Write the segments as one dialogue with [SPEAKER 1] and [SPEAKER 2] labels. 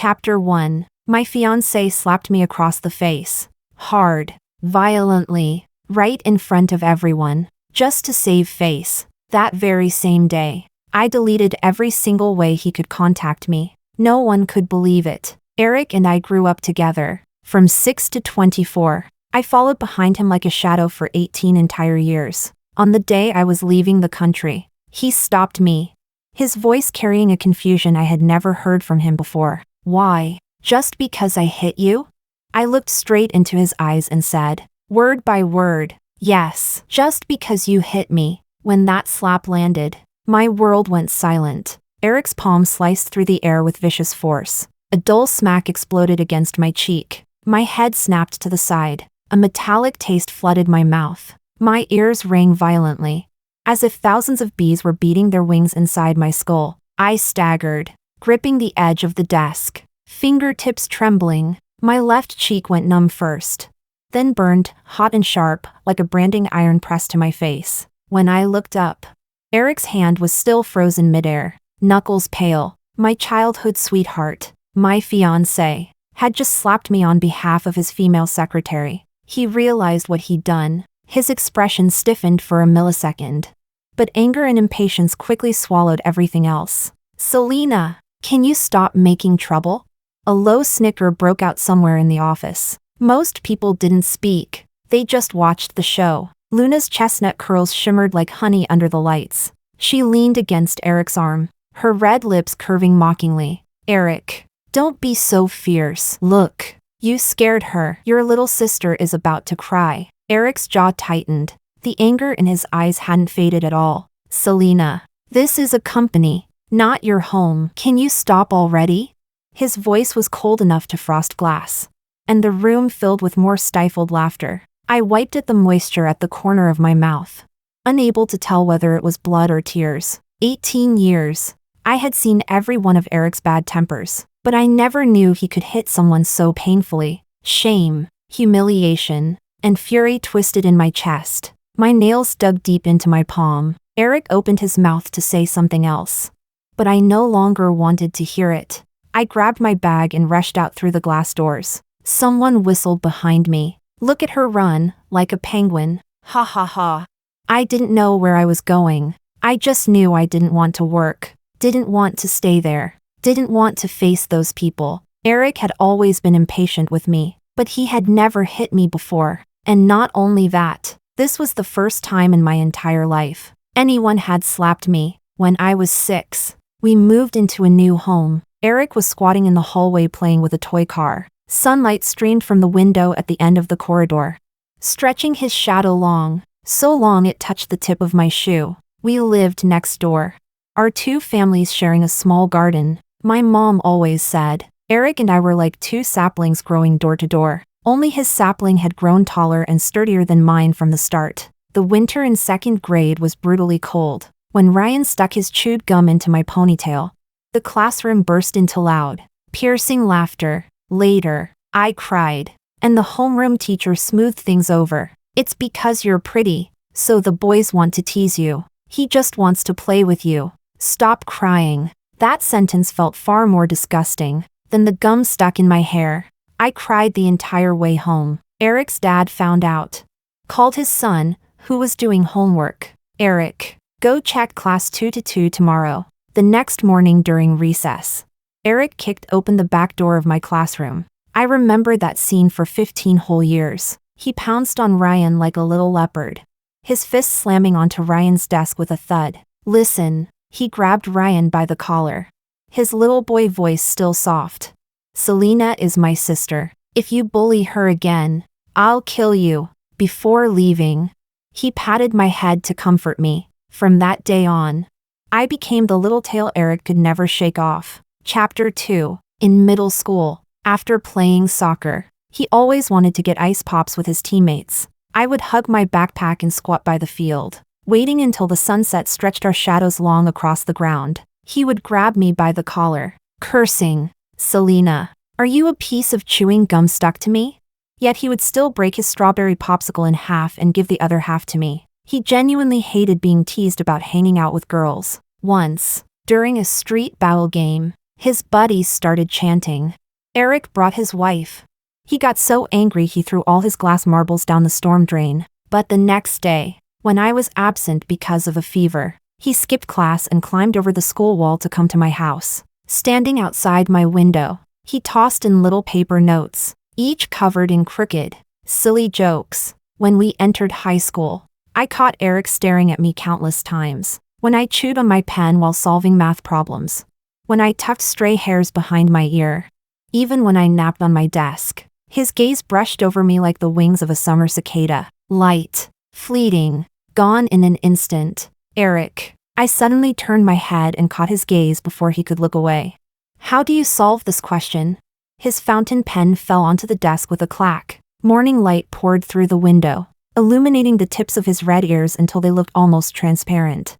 [SPEAKER 1] Chapter 1. My fiancé slapped me across the face. Hard. Violently. Right in front of everyone. Just to save face. That very same day, I deleted every single way he could contact me. No one could believe it. Erick and I grew up together. From 6 to 24. I followed behind him like a shadow for 18 entire years. On the day I was leaving the country, he stopped me. His voice carrying a confusion I had never heard from him before. Why? Just because I hit you? I looked straight into his eyes and said, word by word, yes, just because you hit me. When that slap landed, my world went silent. Erick's palm sliced through the air with vicious force. A dull smack exploded against my cheek. My head snapped to the side. A metallic taste flooded my mouth. My ears rang violently, as if thousands of bees were beating their wings inside my skull. I staggered, gripping the edge of the desk, fingertips trembling. My left cheek went numb first, then burned, hot and sharp, like a branding iron pressed to my face. When I looked up, Erick's hand was still frozen midair, knuckles pale. My childhood sweetheart, my fiancé, had just slapped me on behalf of his female secretary. He realized what he'd done. His expression stiffened for a millisecond. But anger and impatience quickly swallowed everything else. Selena, can you stop making trouble? A low snicker broke out somewhere in the office. Most people didn't speak. They just watched the show. Luna's chestnut curls shimmered like honey under the lights. She leaned against Erick's arm, her red lips curving mockingly. Erick, don't be so fierce. Look, you scared her. Your little sister is about to cry. Erick's jaw tightened. The anger in his eyes hadn't faded at all. Selena, this is a company, not your home. Can you stop already? His voice was cold enough to frost glass, and the room filled with more stifled laughter. I wiped at the moisture at the corner of my mouth, unable to tell whether it was blood or tears. 18 years. I had seen every one of Erick's bad tempers, but I never knew he could hit someone so painfully. Shame, humiliation, and fury twisted in my chest. My nails dug deep into my palm. Erick opened his mouth to say something else, but I no longer wanted to hear it. I grabbed my bag and rushed out through the glass doors. Someone whistled behind me. Look at her run, like a penguin. Ha ha ha. I didn't know where I was going. I just knew I didn't want to work, didn't want to stay there, didn't want to face those people. Erick had always been impatient with me, but he had never hit me before. And not only that, this was the first time in my entire life anyone had slapped me. When I was 6, we moved into a new home. Erick was squatting in the hallway playing with a toy car. Sunlight streamed from the window at the end of the corridor, stretching his shadow long, so long it touched the tip of my shoe. We lived next door, our two families sharing a small garden. My mom always said, Erick and I were like two saplings growing door to door. Only his sapling had grown taller and sturdier than mine from the start. The winter in 2nd grade was brutally cold. When Ryan stuck his chewed gum into my ponytail, the classroom burst into loud, piercing laughter. Later, I cried, and the homeroom teacher smoothed things over. It's because you're pretty, so the boys want to tease you. He just wants to play with you. Stop crying. That sentence felt far more disgusting than the gum stuck in my hair. I cried the entire way home. Erick's dad found out. Called his son, who was doing homework. Erick, go check class 2-2 tomorrow. The next morning during recess, Erick kicked open the back door of my classroom. I remembered that scene for 15 whole years. He pounced on Ryan like a little leopard, his fist slamming onto Ryan's desk with a thud. Listen, he grabbed Ryan by the collar, his little boy voice still soft. Selena is my sister. If you bully her again, I'll kill you. Before leaving, he patted my head to comfort me. From that day on, I became the little tail Erick could never shake off. Chapter 2. In middle school, after playing soccer, he always wanted to get ice pops with his teammates. I would hug my backpack and squat by the field, waiting until the sunset stretched our shadows long across the ground. He would grab me by the collar, cursing, Selena, are you a piece of chewing gum stuck to me? Yet he would still break his strawberry popsicle in half and give the other half to me. He genuinely hated being teased about hanging out with girls. Once, during a street battle game, His buddies started chanting. Erick brought his wife. He got so angry he threw all his glass marbles down the storm drain. But the next day, when I was absent because of a fever, he skipped class and climbed over the school wall to come to my house. Standing outside my window, he tossed in little paper notes, each covered in crooked, silly jokes. When we entered high school, I caught Erick staring at me countless times. When I chewed on my pen while solving math problems. When I tucked stray hairs behind my ear. Even when I napped on my desk, his gaze brushed over me like the wings of a summer cicada. Light, fleeting, gone in an instant. Erick. I suddenly turned my head and caught his gaze before he could look away. How do you solve this question? His fountain pen fell onto the desk with a clack. Morning light poured through the window, illuminating the tips of his red ears until they looked almost transparent.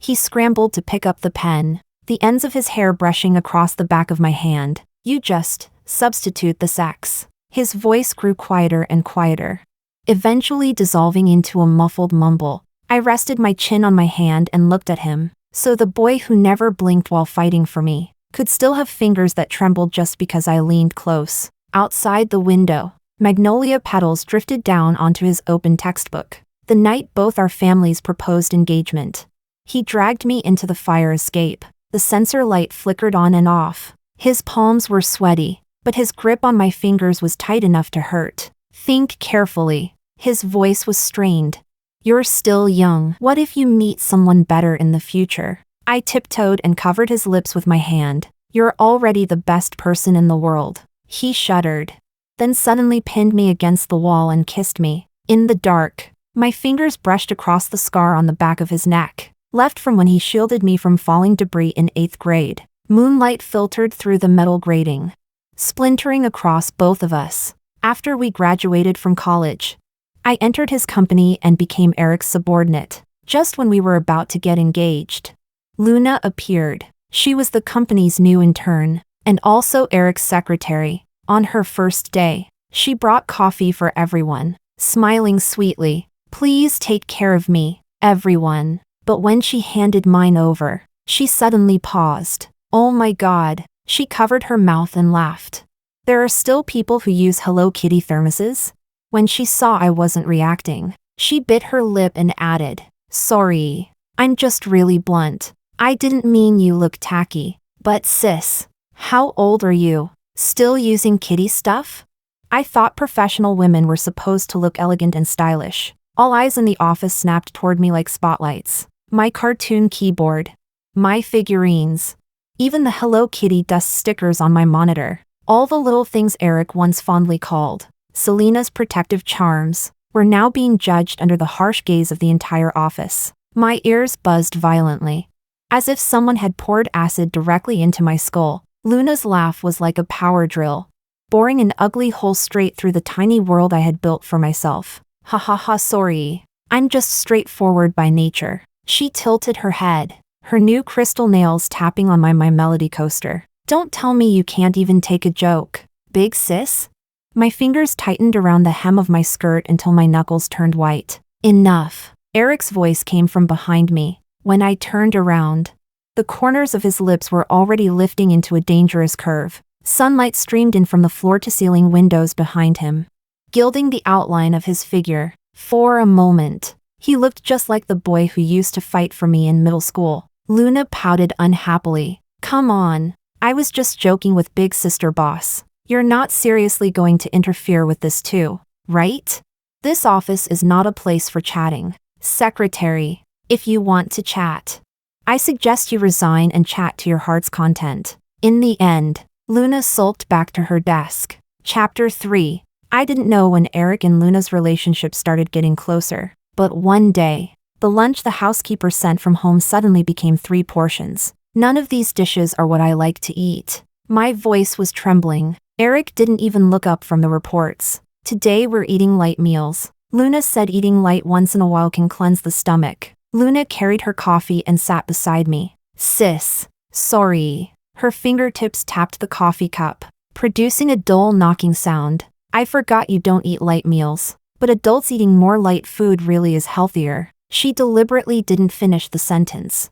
[SPEAKER 1] He scrambled to pick up the pen, the ends of his hair brushing across the back of my hand. You just substitute the sex. His voice grew quieter and quieter, eventually dissolving into a muffled mumble. I rested my chin on my hand and looked at him. So the boy who never blinked while fighting for me could still have fingers that trembled just because I leaned close. Outside the window, magnolia petals drifted down onto his open textbook. The night both our families proposed engagement. He dragged me into the fire escape. The sensor light flickered on and off. His palms were sweaty, but his grip on my fingers was tight enough to hurt. Think carefully. His voice was strained. You're still young. What if you meet someone better in the future? I tiptoed and covered his lips with my hand. You're already the best person in the world. He shuddered, then suddenly pinned me against the wall and kissed me. In the dark, my fingers brushed across the scar on the back of his neck, left from when he shielded me from falling debris in 8th grade. Moonlight filtered through the metal grating, splintering across both of us. After we graduated from college, I entered his company and became Erick's subordinate. Just when we were about to get engaged, Luna appeared. She was the company's new intern, and also Erick's secretary. On her first day, she brought coffee for everyone, smiling sweetly. Please take care of me, everyone. But when she handed mine over, she suddenly paused. Oh my God, she covered her mouth and laughed. There are still people who use Hello Kitty thermoses? When she saw I wasn't reacting, she bit her lip and added, sorry, I'm just really blunt. I didn't mean you look tacky. But sis, how old are you? Still using kitty stuff? I thought professional women were supposed to look elegant and stylish. All eyes in the office snapped toward me like spotlights. My cartoon keyboard. My figurines. Even the Hello Kitty dust stickers on my monitor. All the little things Erick once fondly called Selena's protective charms were now being judged under the harsh gaze of the entire office. My ears buzzed violently, as if someone had poured acid directly into my skull. Luna's laugh was like a power drill, boring an ugly hole straight through the tiny world I had built for myself. Ha ha ha, sorry. I'm just straightforward by nature. She tilted her head, her new crystal nails tapping on my Melody coaster. Don't tell me you can't even take a joke, big sis? My fingers tightened around the hem of my skirt until my knuckles turned white. Enough. Erick's voice came from behind me. When I turned around, the corners of his lips were already lifting into a dangerous curve. Sunlight streamed in from the floor-to-ceiling windows behind him, gilding the outline of his figure. For a moment, he looked just like the boy who used to fight for me in middle school. Luna pouted unhappily. Come on, I was just joking with Big Sister Boss. You're not seriously going to interfere with this too, right? This office is not a place for chatting. Secretary, if you want to chat, I suggest you resign and chat to your heart's content. In the end, Luna sulked back to her desk. Chapter 3. I didn't know when Erick and Luna's relationship started getting closer, but one day, the lunch the housekeeper sent from home suddenly became 3 portions. None of these dishes are what I like to eat. My voice was trembling. Erick didn't even look up from the reports. Today we're eating light meals. Luna said eating light once in a while can cleanse the stomach. Luna carried her coffee and sat beside me. Sis, sorry. Her fingertips tapped the coffee cup, producing a dull knocking sound. I forgot you don't eat light meals, but adults eating more light food really is healthier. She deliberately didn't finish the sentence,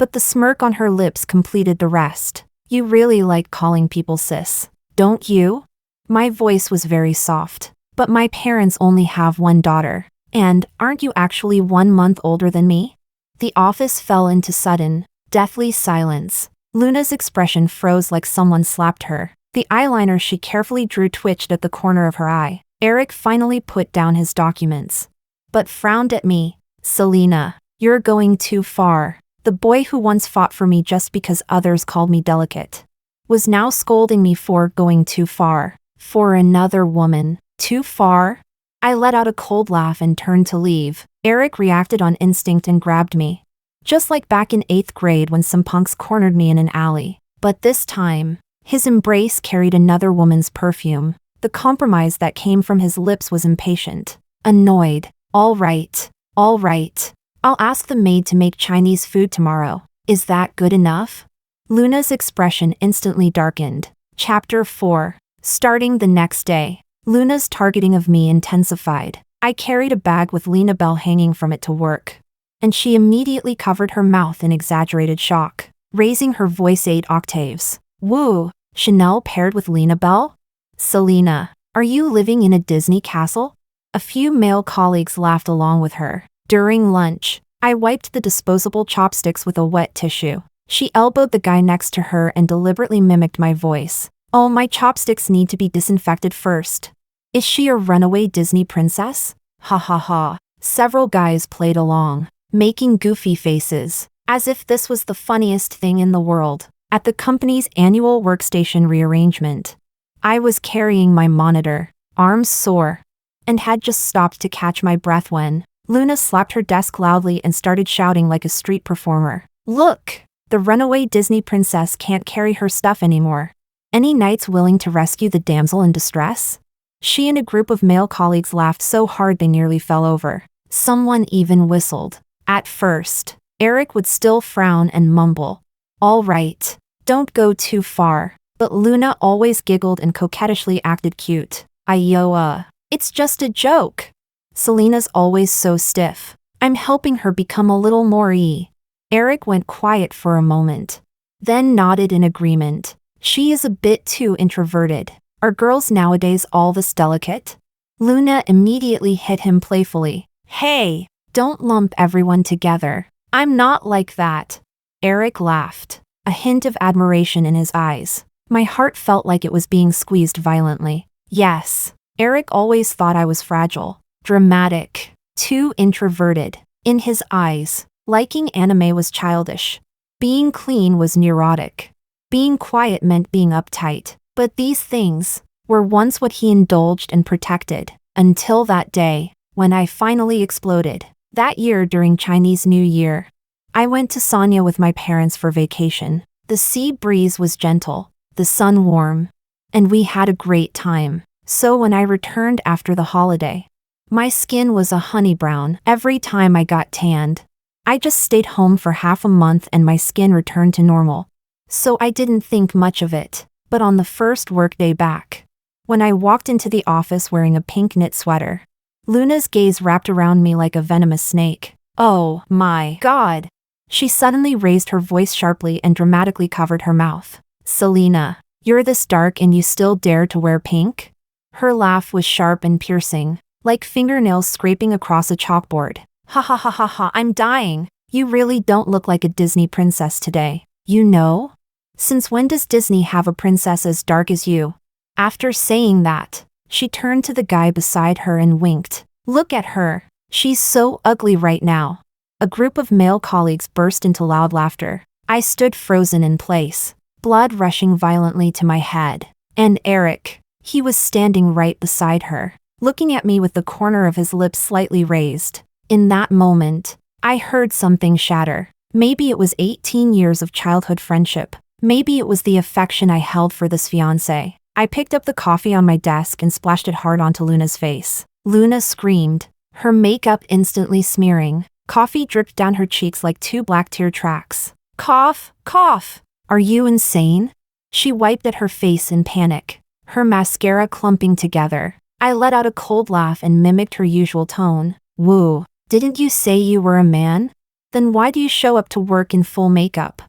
[SPEAKER 1] but the smirk on her lips completed the rest. You really like calling people sis, don't you? My voice was very soft. But my parents only have one daughter. And, aren't you actually 1 month older than me? The office fell into sudden, deathly silence. Luna's expression froze like someone slapped her. The eyeliner she carefully drew twitched at the corner of her eye. Erick finally put down his documents. But frowned at me. Selena, you're going too far. The boy who once fought for me just because others called me delicate was now scolding me for going too far. For another woman. Too far? I let out a cold laugh and turned to leave. Erick reacted on instinct and grabbed me. Just like back in 8th grade when some punks cornered me in an alley. But this time, his embrace carried another woman's perfume. The compromise that came from his lips was impatient. Annoyed. All right. I'll ask the maid to make Chinese food tomorrow. Is that good enough? Luna's expression instantly darkened. Chapter 4. Starting the next day. Luna's targeting of me intensified. I carried a bag with Lena Bell hanging from it to work. And she immediately covered her mouth in exaggerated shock, raising her voice 8 octaves. Woo, Chanel paired with Lena Bell? Selena, are you living in a Disney castle? A few male colleagues laughed along with her. During lunch, I wiped the disposable chopsticks with a wet tissue. She elbowed the guy next to her and deliberately mimicked my voice. Oh, my chopsticks need to be disinfected first. Is she a runaway Disney princess? Ha ha ha. Several guys played along, making goofy faces, as if this was the funniest thing in the world. At the company's annual workstation rearrangement, I was carrying my monitor, arms sore, and had just stopped to catch my breath when Luna slapped her desk loudly and started shouting like a street performer. Look! The runaway Disney princess can't carry her stuff anymore. Any knights willing to rescue the damsel in distress? She and a group of male colleagues laughed so hard they nearly fell over. Someone even whistled. At first, Erick would still frown and mumble. All right, don't go too far. But Luna always giggled and coquettishly acted cute. It's just a joke. Selena's always so stiff. I'm helping her become a little more Erick went quiet for a moment, then nodded in agreement. She is a bit too introverted. Are girls nowadays all this delicate? Luna immediately hit him playfully. Hey, don't lump everyone together. I'm not like that. Erick laughed, a hint of admiration in his eyes. My heart felt like it was being squeezed violently. Yes, Erick always thought I was fragile, dramatic, too introverted. In his eyes, liking anime was childish. Being clean was neurotic. Being quiet meant being uptight. But these things were once what he indulged and protected, until that day, when I finally exploded. That year during Chinese New Year, I went to Sanya with my parents for vacation. The sea breeze was gentle, the sun warm, and we had a great time. So when I returned after the holiday, my skin was a honey brown every time I got tanned. I just stayed home for half a month and my skin returned to normal. So I didn't think much of it. But on the first workday back, when I walked into the office wearing a pink knit sweater, Luna's gaze wrapped around me like a venomous snake. Oh my God! She suddenly raised her voice sharply and dramatically covered her mouth. Selena, you're this dark and you still dare to wear pink? Her laugh was sharp and piercing, like fingernails scraping across a chalkboard. Ha ha ha ha ha, I'm dying. You really don't look like a Disney princess today. You know? Since when does Disney have a princess as dark as you? After saying that, she turned to the guy beside her and winked. Look at her. She's so ugly right now. A group of male colleagues burst into loud laughter. I stood frozen in place, blood rushing violently to my head. And Erick, he was standing right beside her, looking at me with the corner of his lips slightly raised. In that moment, I heard something shatter. Maybe it was 18 years of childhood friendship. Maybe it was the affection I held for this fiancé. I picked up the coffee on my desk and splashed it hard onto Luna's face. Luna screamed, her makeup instantly smearing. Coffee dripped down her cheeks like 2 black tear tracks. Cough, cough! Are you insane? She wiped at her face in panic, her mascara clumping together. I let out a cold laugh and mimicked her usual tone. Woo, didn't you say you were a man? Then why do you show up to work in full makeup?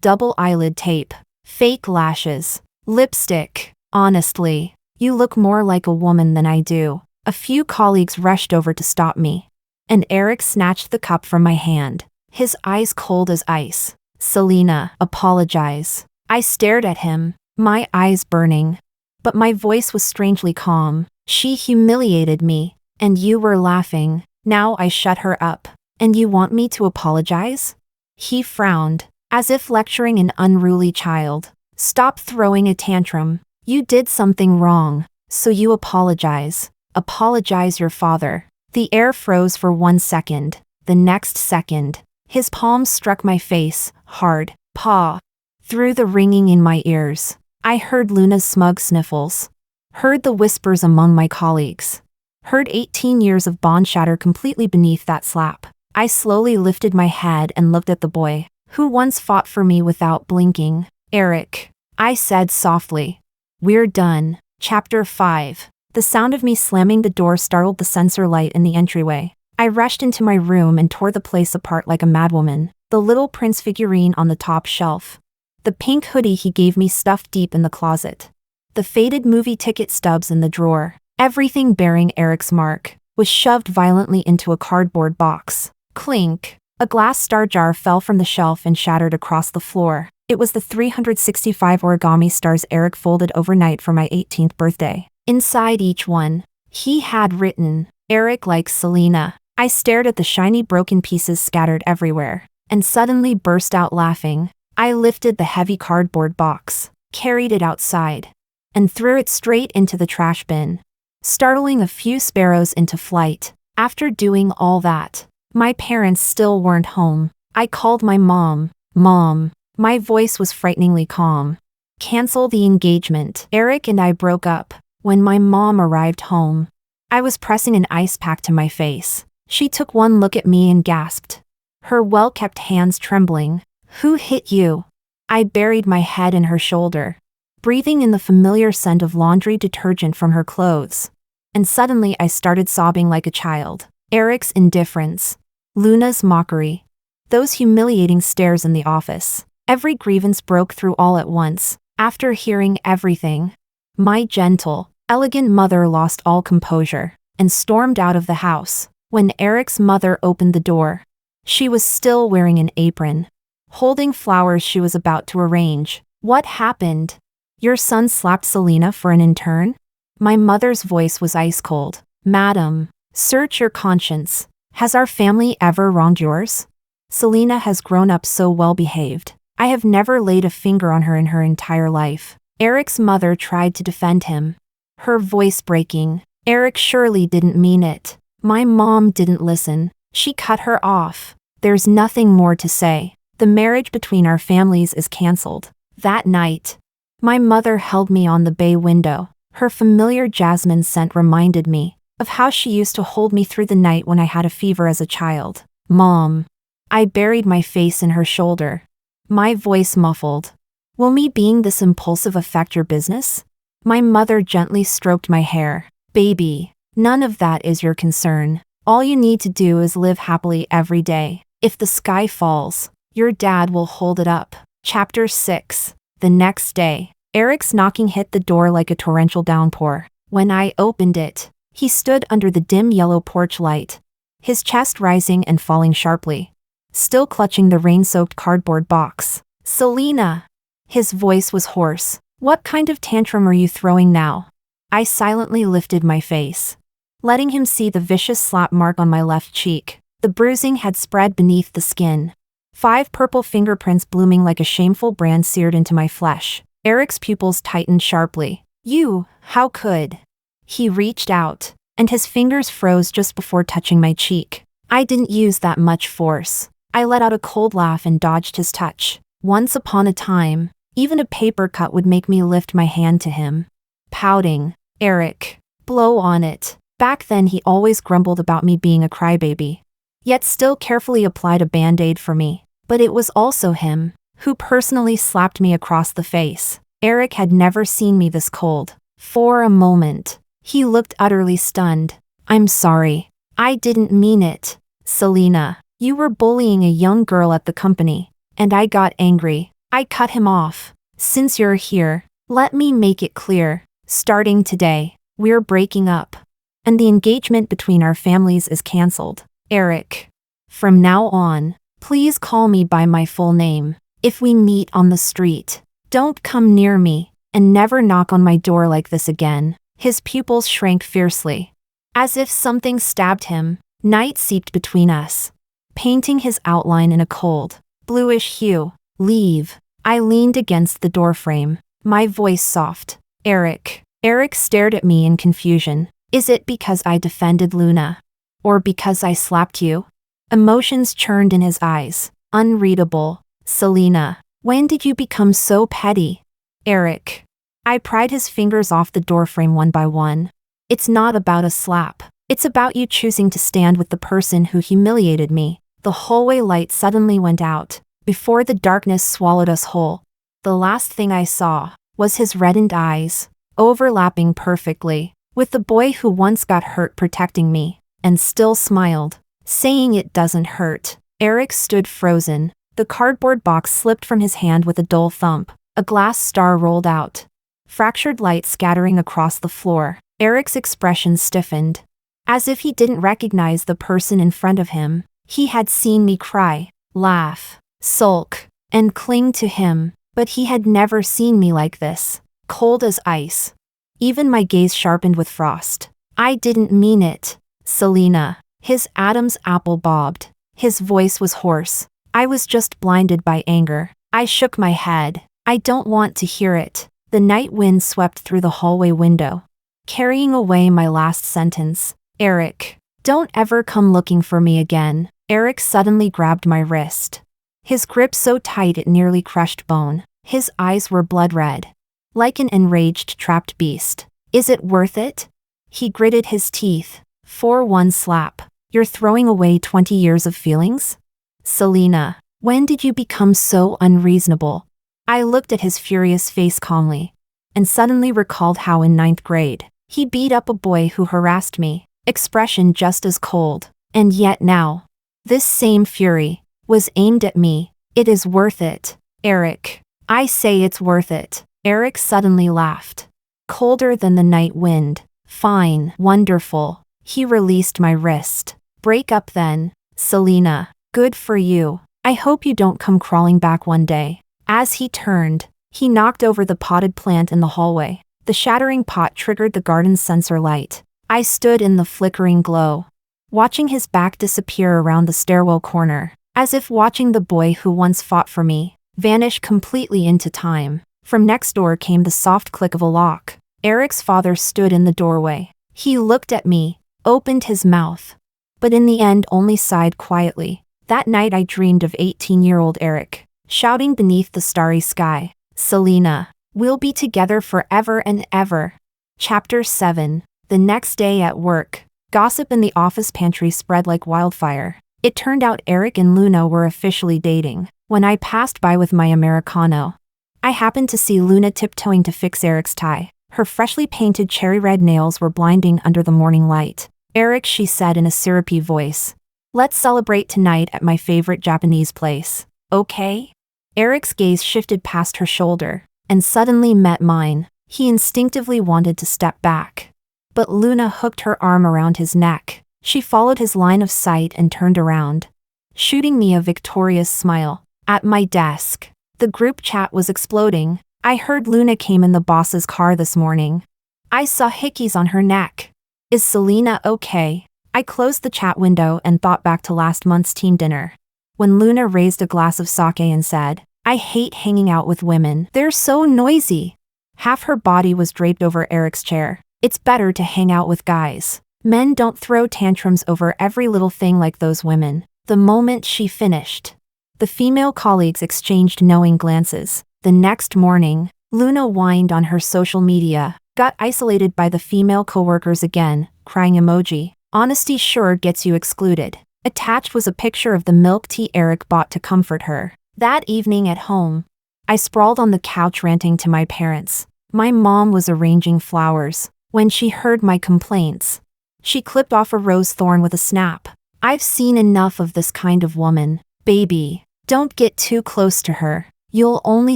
[SPEAKER 1] Double eyelid tape, fake lashes, lipstick. Honestly, you look more like a woman than I do. A few colleagues rushed over to stop me. And Erick snatched the cup from my hand, his eyes cold as ice. Selena, apologize. I stared at him, my eyes burning. But my voice was strangely calm. She humiliated me, and you were laughing. Now I shut her up. And you want me to apologize? He frowned, as if lecturing an unruly child. Stop throwing a tantrum. You did something wrong, so you apologize. Apologize your father. The air froze for 1 second. The next second, his palms struck my face, hard. Paw. Through the ringing in my ears, I heard Luna's smug sniffles. Heard the whispers among my colleagues. Heard 18 years of bond shatter completely beneath that slap. I slowly lifted my head and looked at the boy, who once fought for me without blinking. Erick, I said softly. We're done. Chapter 5. The sound of me slamming the door startled the sensor light in the entryway. I rushed into my room and tore the place apart like a madwoman. The little prince figurine on the top shelf. The pink hoodie he gave me stuffed deep in the closet. The faded movie ticket stubs in the drawer. Everything bearing Erick's mark was shoved violently into a cardboard box. Clink. A glass star jar fell from the shelf and shattered across the floor. It was the 365 origami stars Erick folded overnight for my 18th birthday. Inside each one, he had written, Erick likes Selena. I stared at the shiny broken pieces scattered everywhere, and suddenly burst out laughing. I lifted the heavy cardboard box, carried it outside, and threw it straight into the trash bin, startling a few sparrows into flight. After doing all that, my parents still weren't home. I called my mom. Mom. My voice was frighteningly calm. Cancel the engagement. Erick and I broke up. When my mom arrived home, I was pressing an ice pack to my face. She took one look at me and gasped, her well-kept hands trembling. Who hit you? I buried my head in her shoulder, breathing in the familiar scent of laundry detergent from her clothes. And suddenly I started sobbing like a child. Erick's indifference, Luna's mockery, those humiliating stares in the office. Every grievance broke through all at once. After hearing everything, my gentle, elegant mother lost all composure and stormed out of the house. When Erick's mother opened the door, she was still wearing an apron, holding flowers she was about to arrange. What happened? Your son slapped Selena for an intern? My mother's voice was ice cold. Madam, search your conscience. Has our family ever wronged yours? Selena has grown up so well behaved. I have never laid a finger on her in her entire life. Erick's mother tried to defend him, her voice breaking. Erick surely didn't mean it. My mom didn't listen. She cut her off. There's nothing more to say. The marriage between our families is cancelled. That night, my mother held me on the bay window. Her familiar jasmine scent reminded me of how she used to hold me through the night when I had a fever as a child. Mom. I buried my face in her shoulder, my voice muffled. Will me being this impulsive affect your business? My mother gently stroked my hair. Baby, none of that is your concern. All you need to do is live happily every day. If the sky falls, your dad will hold it up. Chapter 6. The next day, Erick's knocking hit the door like a torrential downpour. When I opened it, he stood under the dim yellow porch light, his chest rising and falling sharply, still clutching the rain-soaked cardboard box. Selena! His voice was hoarse. What kind of tantrum are you throwing now? I silently lifted my face, letting him see the vicious slap mark on my left cheek. The bruising had spread beneath the skin. 5 purple fingerprints blooming like a shameful brand seared into my flesh. Erick's pupils tightened sharply. You, how could? He reached out, and his fingers froze just before touching my cheek. I didn't use that much force. I let out a cold laugh and dodged his touch. Once upon a time, even a paper cut would make me lift my hand to him. Pouting. Erick. Blow on it. Back then he always grumbled about me being a crybaby, yet still carefully applied a band-aid for me. But it was also him who personally slapped me across the face. Erick had never seen me this cold. For a moment, he looked utterly stunned. I'm sorry. I didn't mean it. Selena. You were bullying a young girl at the company, and I got angry. I cut him off. Since you're here, let me make it clear. Starting today, we're breaking up. And the engagement between our families is cancelled. Eric. From now on, please call me by my full name. If we meet on the street, don't come near me, and never knock on my door like this again. His pupils shrank fiercely. As if something stabbed him, night seeped between us, painting his outline in a cold, bluish hue. Leave. I leaned against the doorframe, my voice soft. Eric. Eric stared at me in confusion. Is it because I defended Luna? Or because I slapped you? Emotions churned in his eyes. Unreadable. Selena. When did you become so petty? Eric. I pried his fingers off the doorframe one by one. It's not about a slap. It's about you choosing to stand with the person who humiliated me. The hallway light suddenly went out, before the darkness swallowed us whole. The last thing I saw was his reddened eyes, overlapping perfectly, with the boy who once got hurt protecting me, and still smiled, saying it doesn't hurt. Eric stood frozen. The cardboard box slipped from his hand with a dull thump. A glass star rolled out. Fractured light scattering across the floor. Eric's expression stiffened. As if he didn't recognize the person in front of him. He had seen me cry, laugh, sulk, and cling to him, but he had never seen me like this, cold as ice. Even my gaze sharpened with frost. I didn't mean it, Selena. His Adam's apple bobbed. His voice was hoarse. I was just blinded by anger. I shook my head. I don't want to hear it. The night wind swept through the hallway window, carrying away my last sentence. Eric, don't ever come looking for me again. Eric suddenly grabbed my wrist. His grip so tight it nearly crushed bone. His eyes were blood red, like an enraged trapped beast. Is it worth it? He gritted his teeth. For one slap, you're throwing away 20 years of feelings? Selena, when did you become so unreasonable? I looked at his furious face calmly, and suddenly recalled how in 9th grade, he beat up a boy who harassed me, expression just as cold. And yet now, this same fury was aimed at me. It is worth it, Eric. I say it's worth it. Eric suddenly laughed, colder than the night wind. Fine, wonderful. He released my wrist. Break up then, Selena. Good for you. I hope you don't come crawling back one day. As he turned, he knocked over the potted plant in the hallway. The shattering pot triggered the garden's sensor light. I stood in the flickering glow, watching his back disappear around the stairwell corner, as if watching the boy who once fought for me vanish completely into time. From next door came the soft click of a lock. Eric's father stood in the doorway. He looked at me, opened his mouth, but in the end only sighed quietly. That night I dreamed of 18-year-old Eric, shouting beneath the starry sky, Selena, we'll be together forever and ever. Chapter 7. The next day at work, gossip in the office pantry spread like wildfire. It turned out Eric and Luna were officially dating. When I passed by with my Americano, I happened to see Luna tiptoeing to fix Eric's tie. Her freshly painted cherry red nails were blinding under the morning light. Eric, she said in a syrupy voice, let's celebrate tonight at my favorite Japanese place, okay? Eric's gaze shifted past her shoulder, and suddenly met mine. He instinctively wanted to step back. But Luna hooked her arm around his neck. She followed his line of sight and turned around, shooting me a victorious smile. At my desk, the group chat was exploding. I heard Luna came in the boss's car this morning. I saw hickeys on her neck. Is Selena okay? I closed the chat window and thought back to last month's team dinner, when Luna raised a glass of sake and said, I hate hanging out with women. They're so noisy. Half her body was draped over Eric's chair. It's better to hang out with guys. Men don't throw tantrums over every little thing like those women. The moment she finished, the female colleagues exchanged knowing glances. The next morning, Luna whined on her social media, got isolated by the female coworkers again, crying emoji. Honesty sure gets you excluded. Attached was a picture of the milk tea Eric bought to comfort her. That evening at home, I sprawled on the couch ranting to my parents. My mom was arranging flowers. When she heard my complaints, she clipped off a rose thorn with a snap. I've seen enough of this kind of woman. Baby, don't get too close to her. You'll only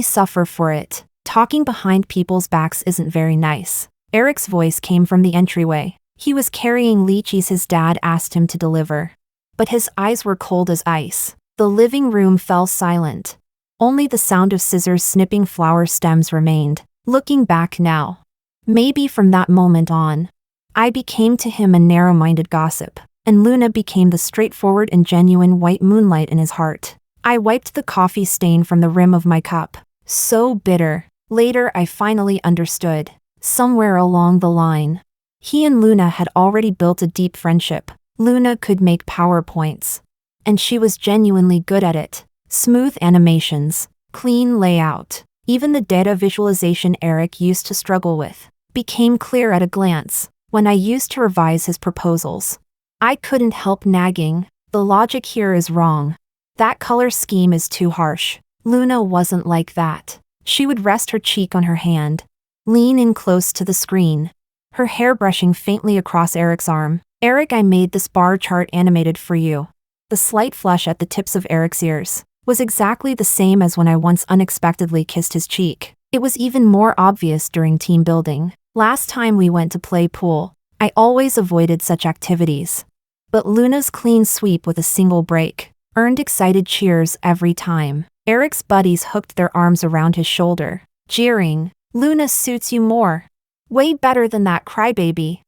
[SPEAKER 1] suffer for it. Talking behind people's backs isn't very nice. Erick's voice came from the entryway. He was carrying lychees his dad asked him to deliver. But his eyes were cold as ice. The living room fell silent. Only the sound of scissors snipping flower stems remained. Looking back now, maybe from that moment on, I became to him a narrow-minded gossip, and Luna became the straightforward and genuine white moonlight in his heart. I wiped the coffee stain from the rim of my cup. So bitter. Later I finally understood. Somewhere along the line, he and Luna had already built a deep friendship. Luna could make PowerPoints, and she was genuinely good at it. Smooth animations, clean layout. Even the data visualization Erick used to struggle with became clear at a glance when I used to revise his proposals. I couldn't help nagging. The logic here is wrong. That color scheme is too harsh. Luna wasn't like that. She would rest her cheek on her hand, lean in close to the screen, her hair brushing faintly across Erick's arm. Erick, I made this bar chart animated for you. The slight flush at the tips of Erick's ears was exactly the same as when I once unexpectedly kissed his cheek. It was even more obvious during team building. Last time we went to play pool, I always avoided such activities. But Luna's clean sweep with a single break earned excited cheers every time. Erick's buddies hooked their arms around his shoulder, jeering, "Luna suits you more. Way better than that crybaby."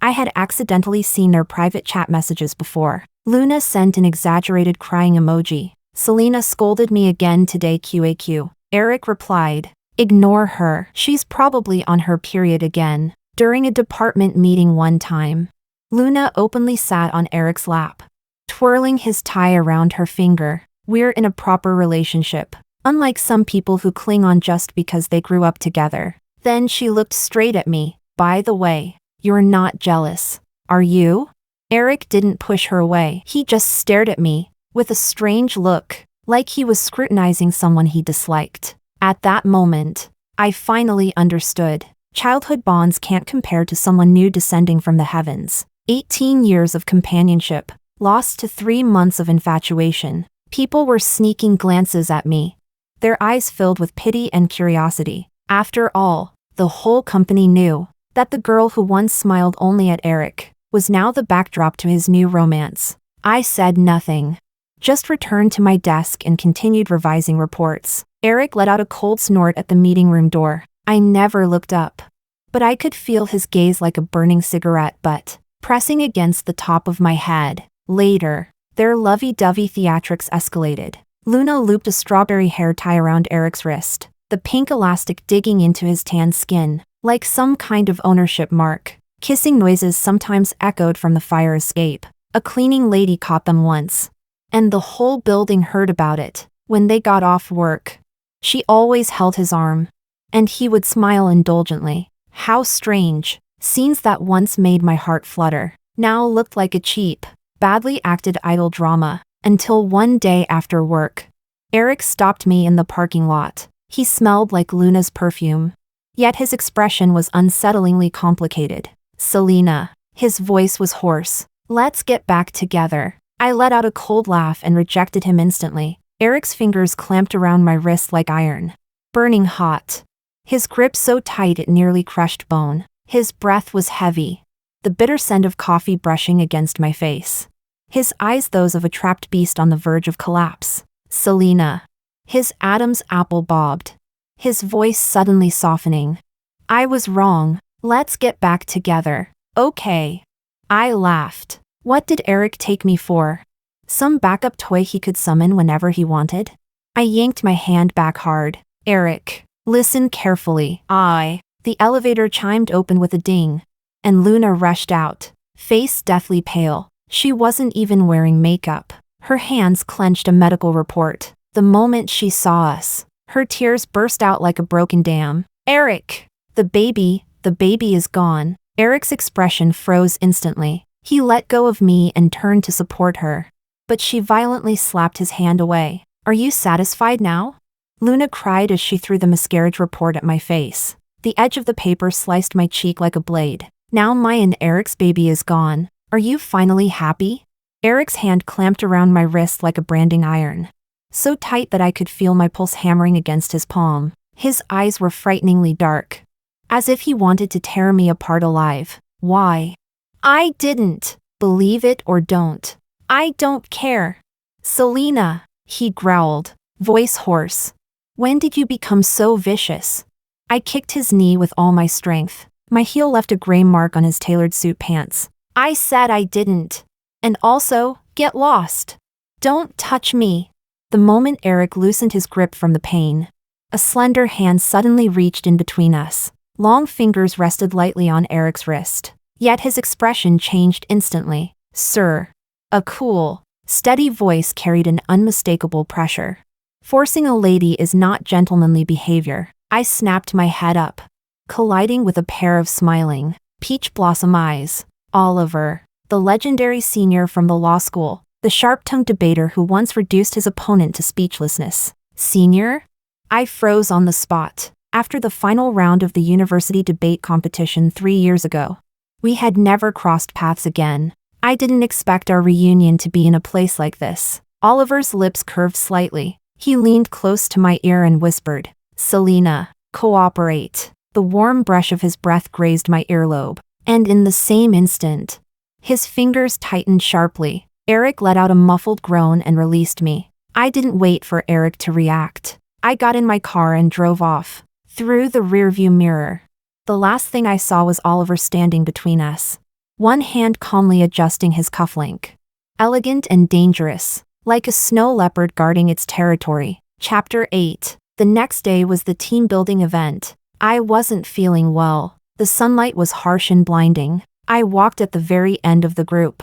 [SPEAKER 1] I had accidentally seen their private chat messages before. Luna sent an exaggerated crying emoji. "Selena scolded me again today QAQ. Erick replied, "Ignore her. She's probably on her period again." During a department meeting one time, Luna openly sat on Erick's lap, twirling his tie around her finger. "We're in a proper relationship, unlike some people who cling on just because they grew up together." Then she looked straight at me. "By the way, you're not jealous, are you?" Erick didn't push her away. He just stared at me with a strange look, like he was scrutinizing someone he disliked. At that moment, I finally understood. Childhood bonds can't compare to someone new descending from the heavens. 18 years of companionship, lost to 3 months of infatuation. People were sneaking glances at me, their eyes filled with pity and curiosity. After all, the whole company knew that the girl who once smiled only at Erick was now the backdrop to his new romance. I said nothing, just returned to my desk and continued revising reports. Erick let out a cold snort at the meeting room door. I never looked up, but I could feel his gaze like a burning cigarette butt pressing against the top of my head. Later, their lovey-dovey theatrics escalated. Luna looped a strawberry hair tie around Erick's wrist, the pink elastic digging into his tan skin, like some kind of ownership mark. Kissing noises sometimes echoed from the fire escape. A cleaning lady caught them once, and the whole building heard about it. When they got off work, she always held his arm, and he would smile indulgently. How strange. Scenes that once made my heart flutter now looked like a cheap, badly acted idle drama, until one day after work, Erick stopped me in the parking lot. He smelled like Luna's perfume, yet his expression was unsettlingly complicated. "Selena." His voice was hoarse. "Let's get back together." I let out a cold laugh and rejected him instantly. Erick's fingers clamped around my wrist like iron, burning hot. His grip so tight it nearly crushed bone. His breath was heavy, the bitter scent of coffee brushing against my face. His eyes those of a trapped beast on the verge of collapse. "Selena." His Adam's apple bobbed, his voice suddenly softening. "I was wrong. Let's get back together." "Okay." I laughed. What did Erick take me for? Some backup toy he could summon whenever he wanted? I yanked my hand back hard. "Erick, listen carefully." The elevator chimed open with a ding, and Luna rushed out, face deathly pale. She wasn't even wearing makeup. Her hands clenched a medical report. The moment she saw us, her tears burst out like a broken dam. "Erick, the baby is gone." Erick's expression froze instantly. He let go of me and turned to support her, but she violently slapped his hand away. "Are you satisfied now?" Luna cried as she threw the miscarriage report at my face. The edge of the paper sliced my cheek like a blade. "Now my and Erick's baby is gone. Are you finally happy?" Erick's hand clamped around my wrist like a branding iron. So tight that I could feel my pulse hammering against his palm. His eyes were frighteningly dark. As if he wanted to tear me apart alive. Why? I didn't. Believe it or don't. I don't care. Selena, he growled, voice hoarse. When did you become so vicious? I kicked his knee with all my strength. My heel left a gray mark on his tailored suit pants. I said I didn't. And also, get lost. Don't touch me. The moment Erick loosened his grip from the pain, a slender hand suddenly reached in between us. Long fingers rested lightly on Erick's wrist. Yet his expression changed instantly. Sir. A cool, steady voice carried an unmistakable pressure. Forcing a lady is not gentlemanly behavior. I snapped my head up, colliding with a pair of smiling, peach blossom eyes. Oliver, the legendary senior from the law school, the sharp-tongued debater who once reduced his opponent to speechlessness. Senior? I froze on the spot. After the final round of the university debate competition 3 years ago, we had never crossed paths again. I didn't expect our reunion to be in a place like this. Oliver's lips curved slightly. He leaned close to my ear and whispered, Selena, cooperate. The warm brush of his breath grazed my earlobe, and in the same instant, his fingers tightened sharply. Erick let out a muffled groan and released me. I didn't wait for Erick to react. I got in my car and drove off, through the rearview mirror. The last thing I saw was Oliver standing between us, one hand calmly adjusting his cufflink. Elegant and dangerous, like a snow leopard guarding its territory. Chapter 8. The next day was the team-building event. I wasn't feeling well. The sunlight was harsh and blinding. I walked at the very end of the group,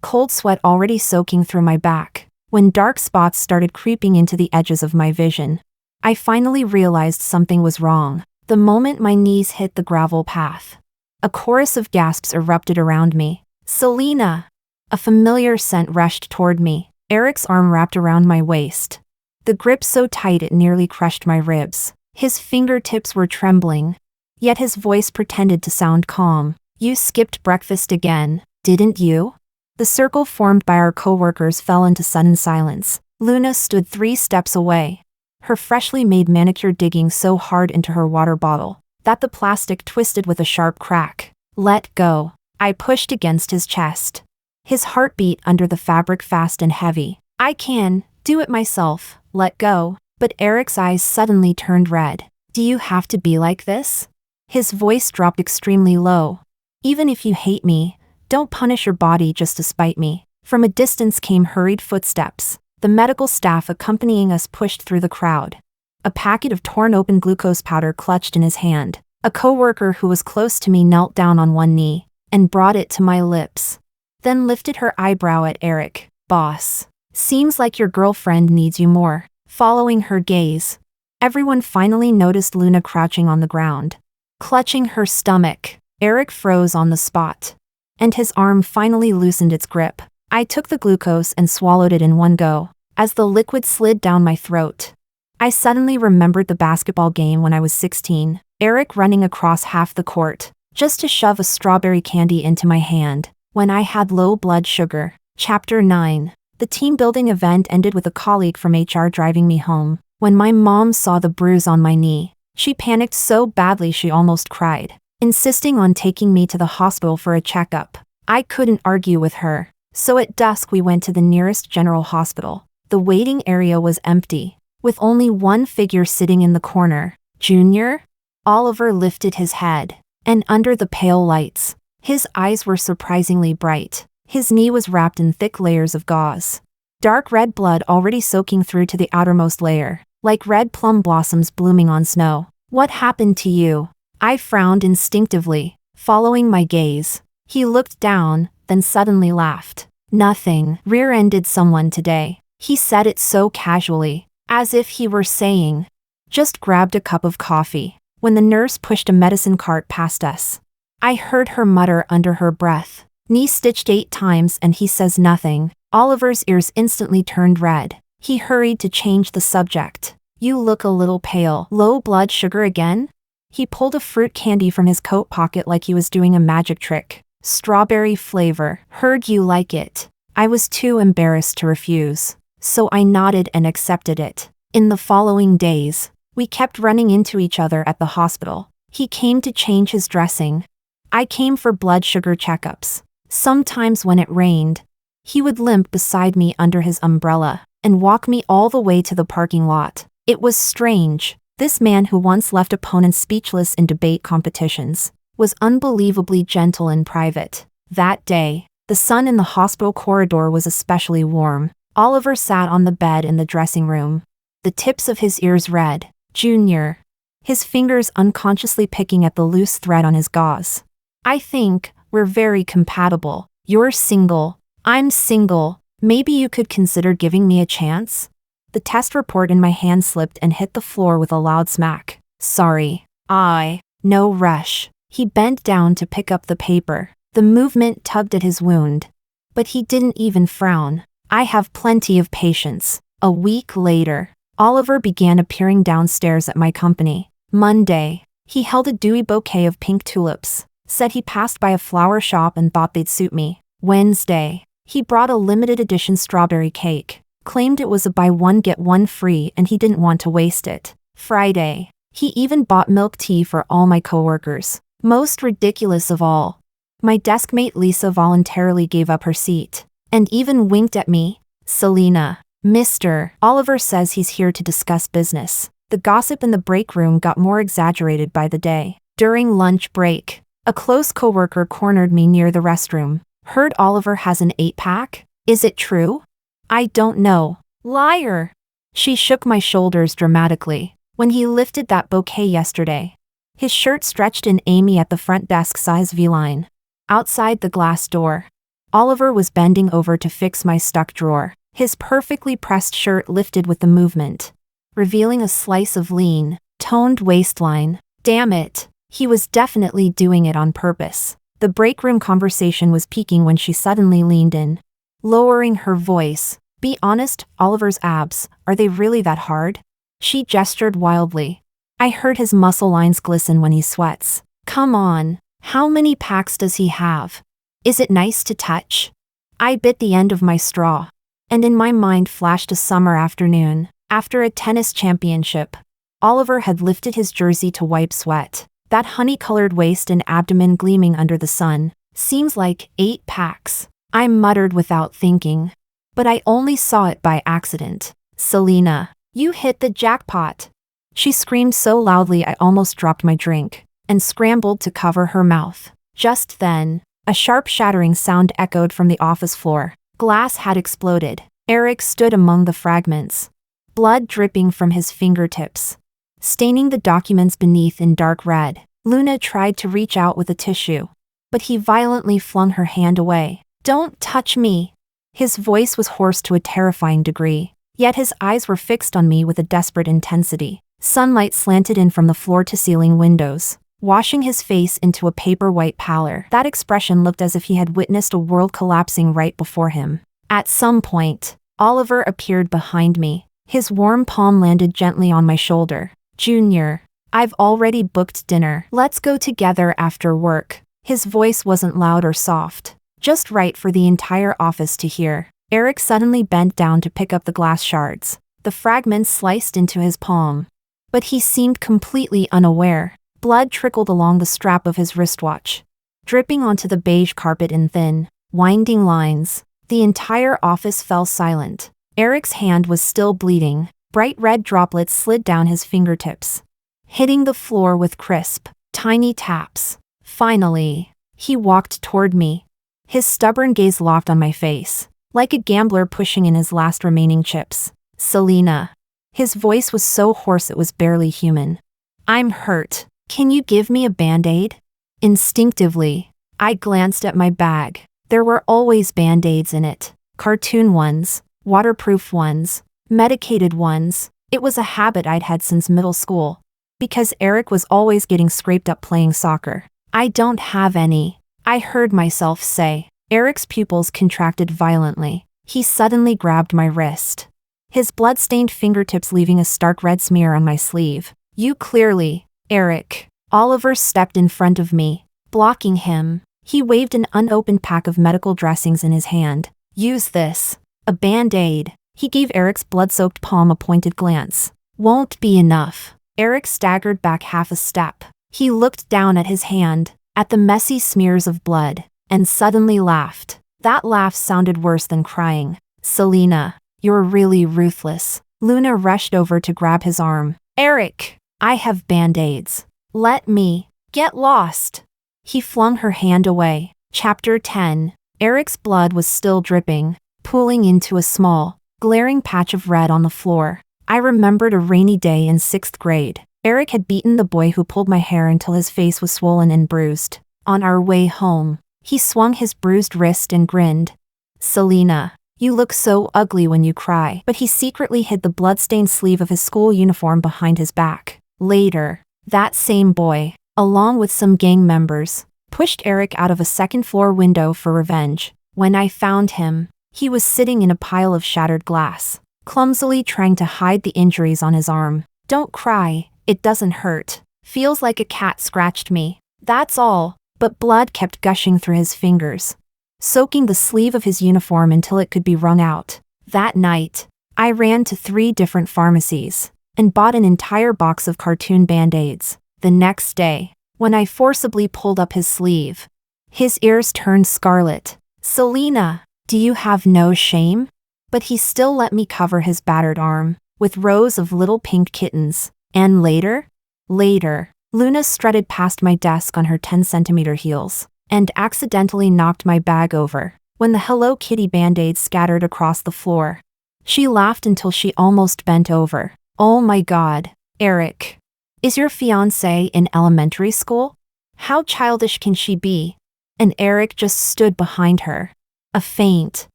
[SPEAKER 1] cold sweat already soaking through my back. When dark spots started creeping into the edges of my vision, I finally realized something was wrong. The moment my knees hit the gravel path, a chorus of gasps erupted around me. Selena! A familiar scent rushed toward me. Erick's arm wrapped around my waist, the grip so tight it nearly crushed my ribs. His fingertips were trembling, yet his voice pretended to sound calm. You skipped breakfast again, didn't you? The circle formed by our coworkers fell into sudden silence. Luna stood 3 steps away, her freshly made manicure digging so hard into her water bottle that the plastic twisted with a sharp crack. Let go. I pushed against his chest, his heart beat under the fabric fast and heavy. I can do it myself. Let go. But Erick's eyes suddenly turned red. Do you have to be like this? His voice dropped extremely low. Even if you hate me, don't punish your body just to spite me. From a distance came hurried footsteps. The medical staff accompanying us pushed through the crowd. A packet of torn open glucose powder clutched in his hand. A coworker who was close to me knelt down on one knee and brought it to my lips, then lifted her eyebrow at Erick. Boss, seems like your girlfriend needs you more. Following her gaze, everyone finally noticed Luna crouching on the ground, clutching her stomach. Erick froze on the spot, and his arm finally loosened its grip. I took the glucose and swallowed it in one go. As the liquid slid down my throat, I suddenly remembered the basketball game when I was 16. Erick running across half the court, just to shove a strawberry candy into my hand, when I had low blood sugar. Chapter 9. The team-building event ended with a colleague from HR driving me home. When my mom saw the bruise on my knee, she panicked so badly she almost cried, insisting on taking me to the hospital for a checkup. I couldn't argue with her, so at dusk we went to the nearest general hospital. The waiting area was empty, with only one figure sitting in the corner. Junior? Oliver lifted his head, and under the pale lights, his eyes were surprisingly bright. His knee was wrapped in thick layers of gauze, dark red blood already soaking through to the outermost layer, like red plum blossoms blooming on snow. What happened to you? I frowned instinctively, following my gaze. He looked down, then suddenly laughed. Nothing. Rear-ended someone today. He said it so casually, as if he were saying, just grabbed a cup of coffee. When the nurse pushed a medicine cart past us, I heard her mutter under her breath, knee stitched 8 times and he says nothing. Oliver's ears instantly turned red. He hurried to change the subject. You look a little pale. Low blood sugar again? He pulled a fruit candy from his coat pocket like he was doing a magic trick. Strawberry flavor. Heard you like it. I was too embarrassed to refuse, so I nodded and accepted it. In the following days, we kept running into each other at the hospital. He came to change his dressing. I came for blood sugar checkups. Sometimes when it rained, he would limp beside me under his umbrella and walk me all the way to the parking lot. It was strange. This man who once left opponents speechless in debate competitions was unbelievably gentle in private. That day, the sun in the hospital corridor was especially warm. Oliver sat on the bed in the dressing room, the tips of his ears red. Junior, his fingers unconsciously picking at the loose thread on his gauze. I think we're very compatible. You're single. I'm single. Maybe you could consider giving me a chance? The test report in my hand slipped and hit the floor with a loud smack. Sorry. No rush. He bent down to pick up the paper. The movement tugged at his wound. But he didn't even frown. I have plenty of patience. A week later, Oliver began appearing downstairs at my company. Monday, he held a dewy bouquet of pink tulips, said he passed by a flower shop and thought they'd suit me. Wednesday, he brought a limited edition strawberry cake, claimed it was a buy one get one free and he didn't want to waste it. Friday, he even bought milk tea for all my coworkers. Most ridiculous of all, my deskmate Lisa voluntarily gave up her seat and even winked at me. Selena, Mr. Oliver says he's here to discuss business. The gossip in the break room got more exaggerated by the day. During lunch break, a close coworker cornered me near the restroom. Heard Oliver has an 8-pack? Is it true? I don't know. Liar! She shook my shoulders dramatically. When he lifted that bouquet yesterday, his shirt stretched in Amy at the front desk size V-line. Outside the glass door, Oliver was bending over to fix my stuck drawer. His perfectly pressed shirt lifted with the movement, revealing a slice of lean, toned waistline. Damn it, he was definitely doing it on purpose. The break room conversation was peaking when she suddenly leaned in, lowering her voice. Be honest, Oliver's abs, are they really that hard? She gestured wildly. I heard his muscle lines glisten when he sweats. Come on, how many packs does he have? Is it nice to touch? I bit the end of my straw, and in my mind flashed a summer afternoon. After a tennis championship, Oliver had lifted his jersey to wipe sweat. That honey-colored waist and abdomen gleaming under the sun. Seems like 8 packs. I muttered without thinking. But I only saw it by accident. Selena, you hit the jackpot. She screamed so loudly I almost dropped my drink, and scrambled to cover her mouth. Just then, a sharp shattering sound echoed from the office floor. Glass had exploded. Erick stood among the fragments, blood dripping from his fingertips, staining the documents beneath in dark red. Luna tried to reach out with a tissue, but he violently flung her hand away. Don't touch me. His voice was hoarse to a terrifying degree, yet his eyes were fixed on me with a desperate intensity. Sunlight slanted in from the floor-to-ceiling windows, washing his face into a paper-white pallor. That expression looked as if he had witnessed a world collapsing right before him. At some point, Oliver appeared behind me. His warm palm landed gently on my shoulder. Junior, I've already booked dinner. Let's go together after work. His voice wasn't loud or soft, just right for the entire office to hear. Erick suddenly bent down to pick up the glass shards. The fragments sliced into his palm, but he seemed completely unaware. Blood trickled along the strap of his wristwatch, dripping onto the beige carpet in thin, winding lines. The entire office fell silent. Erick's hand was still bleeding. Bright red droplets slid down his fingertips, hitting the floor with crisp, tiny taps. Finally, he walked toward me, his stubborn gaze locked on my face, like a gambler pushing in his last remaining chips. Selena. His voice was so hoarse it was barely human. I'm hurt. Can you give me a Band-Aid? Instinctively, I glanced at my bag. There were always Band-Aids in it. Cartoon ones, waterproof ones, medicated ones. It was a habit I'd had since middle school, because Erick was always getting scraped up playing soccer. I don't have any, I heard myself say. Erick's pupils contracted violently. He suddenly grabbed my wrist, his blood-stained fingertips leaving a stark red smear on my sleeve. You clearly, Erick. Oliver stepped in front of me, blocking him. He waved an unopened pack of medical dressings in his hand. Use this. A band-aid. He gave Erick's blood-soaked palm a pointed glance. Won't be enough. Erick staggered back half a step. He looked down at his hand, at the messy smears of blood, and suddenly laughed. That laugh sounded worse than crying. Selena, you're really ruthless. Luna rushed over to grab his arm. Erick, I have band-aids. Let me. Get lost. He flung her hand away. Chapter 10. Erick's blood was still dripping, pooling into a small, glaring patch of red on the floor. I remembered a rainy day in 6th grade. Erick had beaten the boy who pulled my hair until his face was swollen and bruised. On our way home, he swung his bruised wrist and grinned. Selena, you look so ugly when you cry. But he secretly hid the blood-stained sleeve of his school uniform behind his back. Later, that same boy, along with some gang members, pushed Erick out of a second-floor window for revenge. When I found him, he was sitting in a pile of shattered glass, clumsily trying to hide the injuries on his arm. Don't cry, it doesn't hurt. Feels like a cat scratched me. That's all. But blood kept gushing through his fingers, soaking the sleeve of his uniform until it could be wrung out. That night, I ran to 3 different pharmacies and bought an entire box of cartoon band-aids. The next day, when I forcibly pulled up his sleeve, his ears turned scarlet. Selena, do you have no shame? But he still let me cover his battered arm with rows of little pink kittens. And later, Luna strutted past my desk on her 10-centimeter heels and accidentally knocked my bag over when the Hello Kitty band-aids scattered across the floor. She laughed until she almost bent over. Oh my God, Erick. Is your fiancé in elementary school? How childish can she be? And Erick just stood behind her, a faint,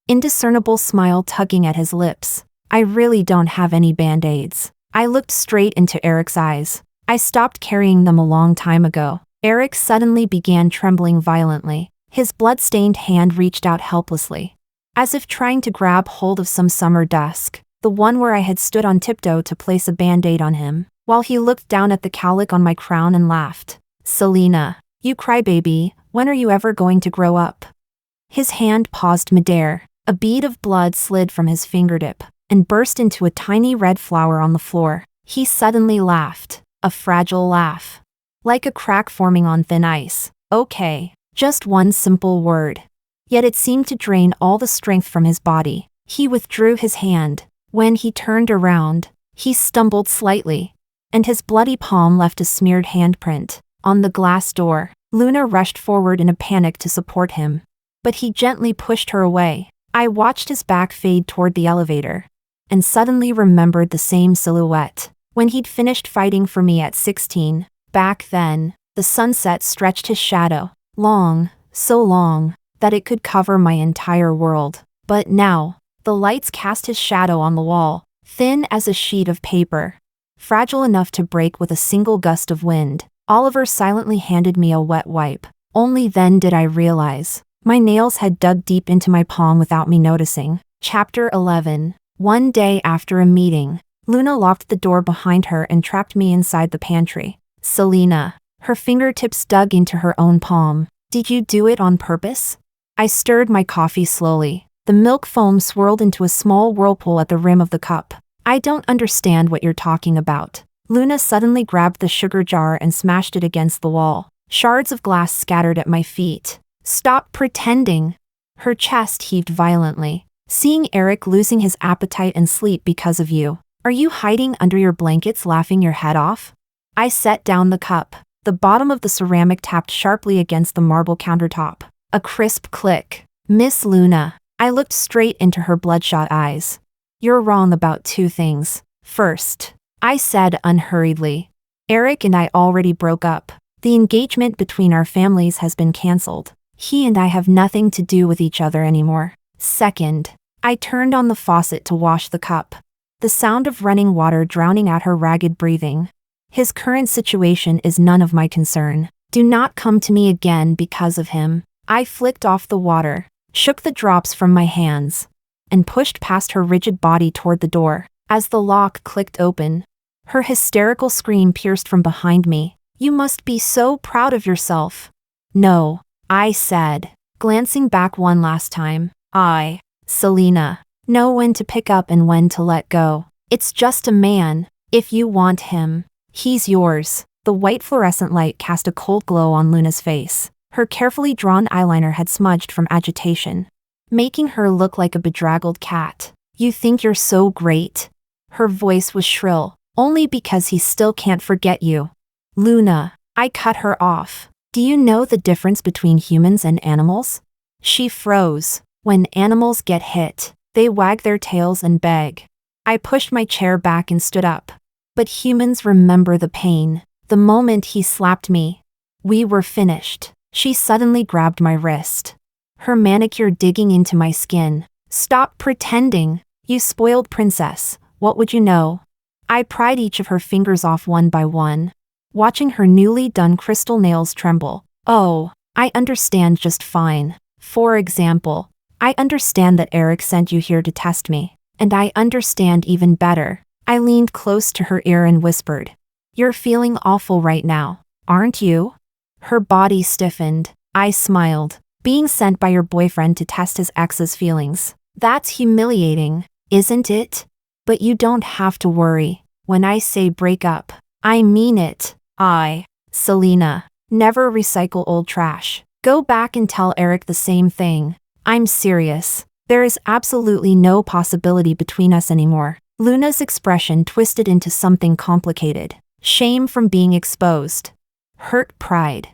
[SPEAKER 1] indiscernible smile tugging at his lips. I really don't have any band-aids. I looked straight into Erick's eyes. I stopped carrying them a long time ago. Erick suddenly began trembling violently. His blood-stained hand reached out helplessly, as if trying to grab hold of some summer dusk, the one where I had stood on tiptoe to place a band-aid on him, while he looked down at the cowlick on my crown and laughed. Selena, you crybaby, when are you ever going to grow up? His hand paused midair. A bead of blood slid from his fingertip and burst into a tiny red flower on the floor. He suddenly laughed. A fragile laugh, like a crack forming on thin ice. Okay, just one simple word. Yet it seemed to drain all the strength from his body. He withdrew his hand. When he turned around, he stumbled slightly, and his bloody palm left a smeared handprint on the glass door. Luna rushed forward in a panic to support him, but he gently pushed her away. I watched his back fade toward the elevator, and suddenly remembered the same silhouette. When he'd finished fighting for me at 16, back then, the sunset stretched his shadow, long, so long, that it could cover my entire world. But now, the lights cast his shadow on the wall, thin as a sheet of paper, fragile enough to break with a single gust of wind. Oliver silently handed me a wet wipe. Only then did I realize my nails had dug deep into my palm without me noticing. Chapter 11. One day after a meeting, Luna locked the door behind her and trapped me inside the pantry. Selena, her fingertips dug into her own palm. Did you do it on purpose? I stirred my coffee slowly. The milk foam swirled into a small whirlpool at the rim of the cup. I don't understand what you're talking about. Luna suddenly grabbed the sugar jar and smashed it against the wall. Shards of glass scattered at my feet. Stop pretending. Her chest heaved violently. Seeing Erick losing his appetite and sleep because of you. Are you hiding under your blankets laughing your head off? I set down the cup. The bottom of the ceramic tapped sharply against the marble countertop. A crisp click. Miss Luna. I looked straight into her bloodshot eyes. You're wrong about 2 things. First, I said unhurriedly, Erick and I already broke up. The engagement between our families has been cancelled. He and I have nothing to do with each other anymore. Second, I turned on the faucet to wash the cup, the sound of running water drowning out her ragged breathing. His current situation is none of my concern. Do not come to me again because of him. I flicked off the water, shook the drops from my hands, and pushed past her rigid body toward the door. As the lock clicked open, her hysterical scream pierced from behind me. You must be so proud of yourself. No, I said, glancing back one last time. I Selena. Know when to pick up and when to let go. It's just a man. If you want him, he's yours. The white fluorescent light cast a cold glow on Luna's face. Her carefully drawn eyeliner had smudged from agitation, making her look like a bedraggled cat. You think you're so great? Her voice was shrill, only because he still can't forget you. Luna. I cut her off. Do you know the difference between humans and animals? She froze. When animals get hit, they wag their tails and beg. I pushed my chair back and stood up. But humans remember the pain. The moment he slapped me. We were finished. She suddenly grabbed my wrist, her manicure digging into my skin. Stop pretending. You spoiled princess. What would you know? I pried each of her fingers off one by one, watching her newly done crystal nails tremble. Oh, I understand just fine. For example, I understand that Eric sent you here to test me. And I understand even better. I leaned close to her ear and whispered. You're feeling awful right now, aren't you? Her body stiffened. I smiled. Being sent by your boyfriend to test his ex's feelings. That's humiliating, isn't it? But you don't have to worry. When I say break up, I mean it. Selena, never recycle old trash. Go back and tell Eric the same thing. I'm serious. There is absolutely no possibility between us anymore. Luna's expression twisted into something complicated. Shame from being exposed. Hurt pride.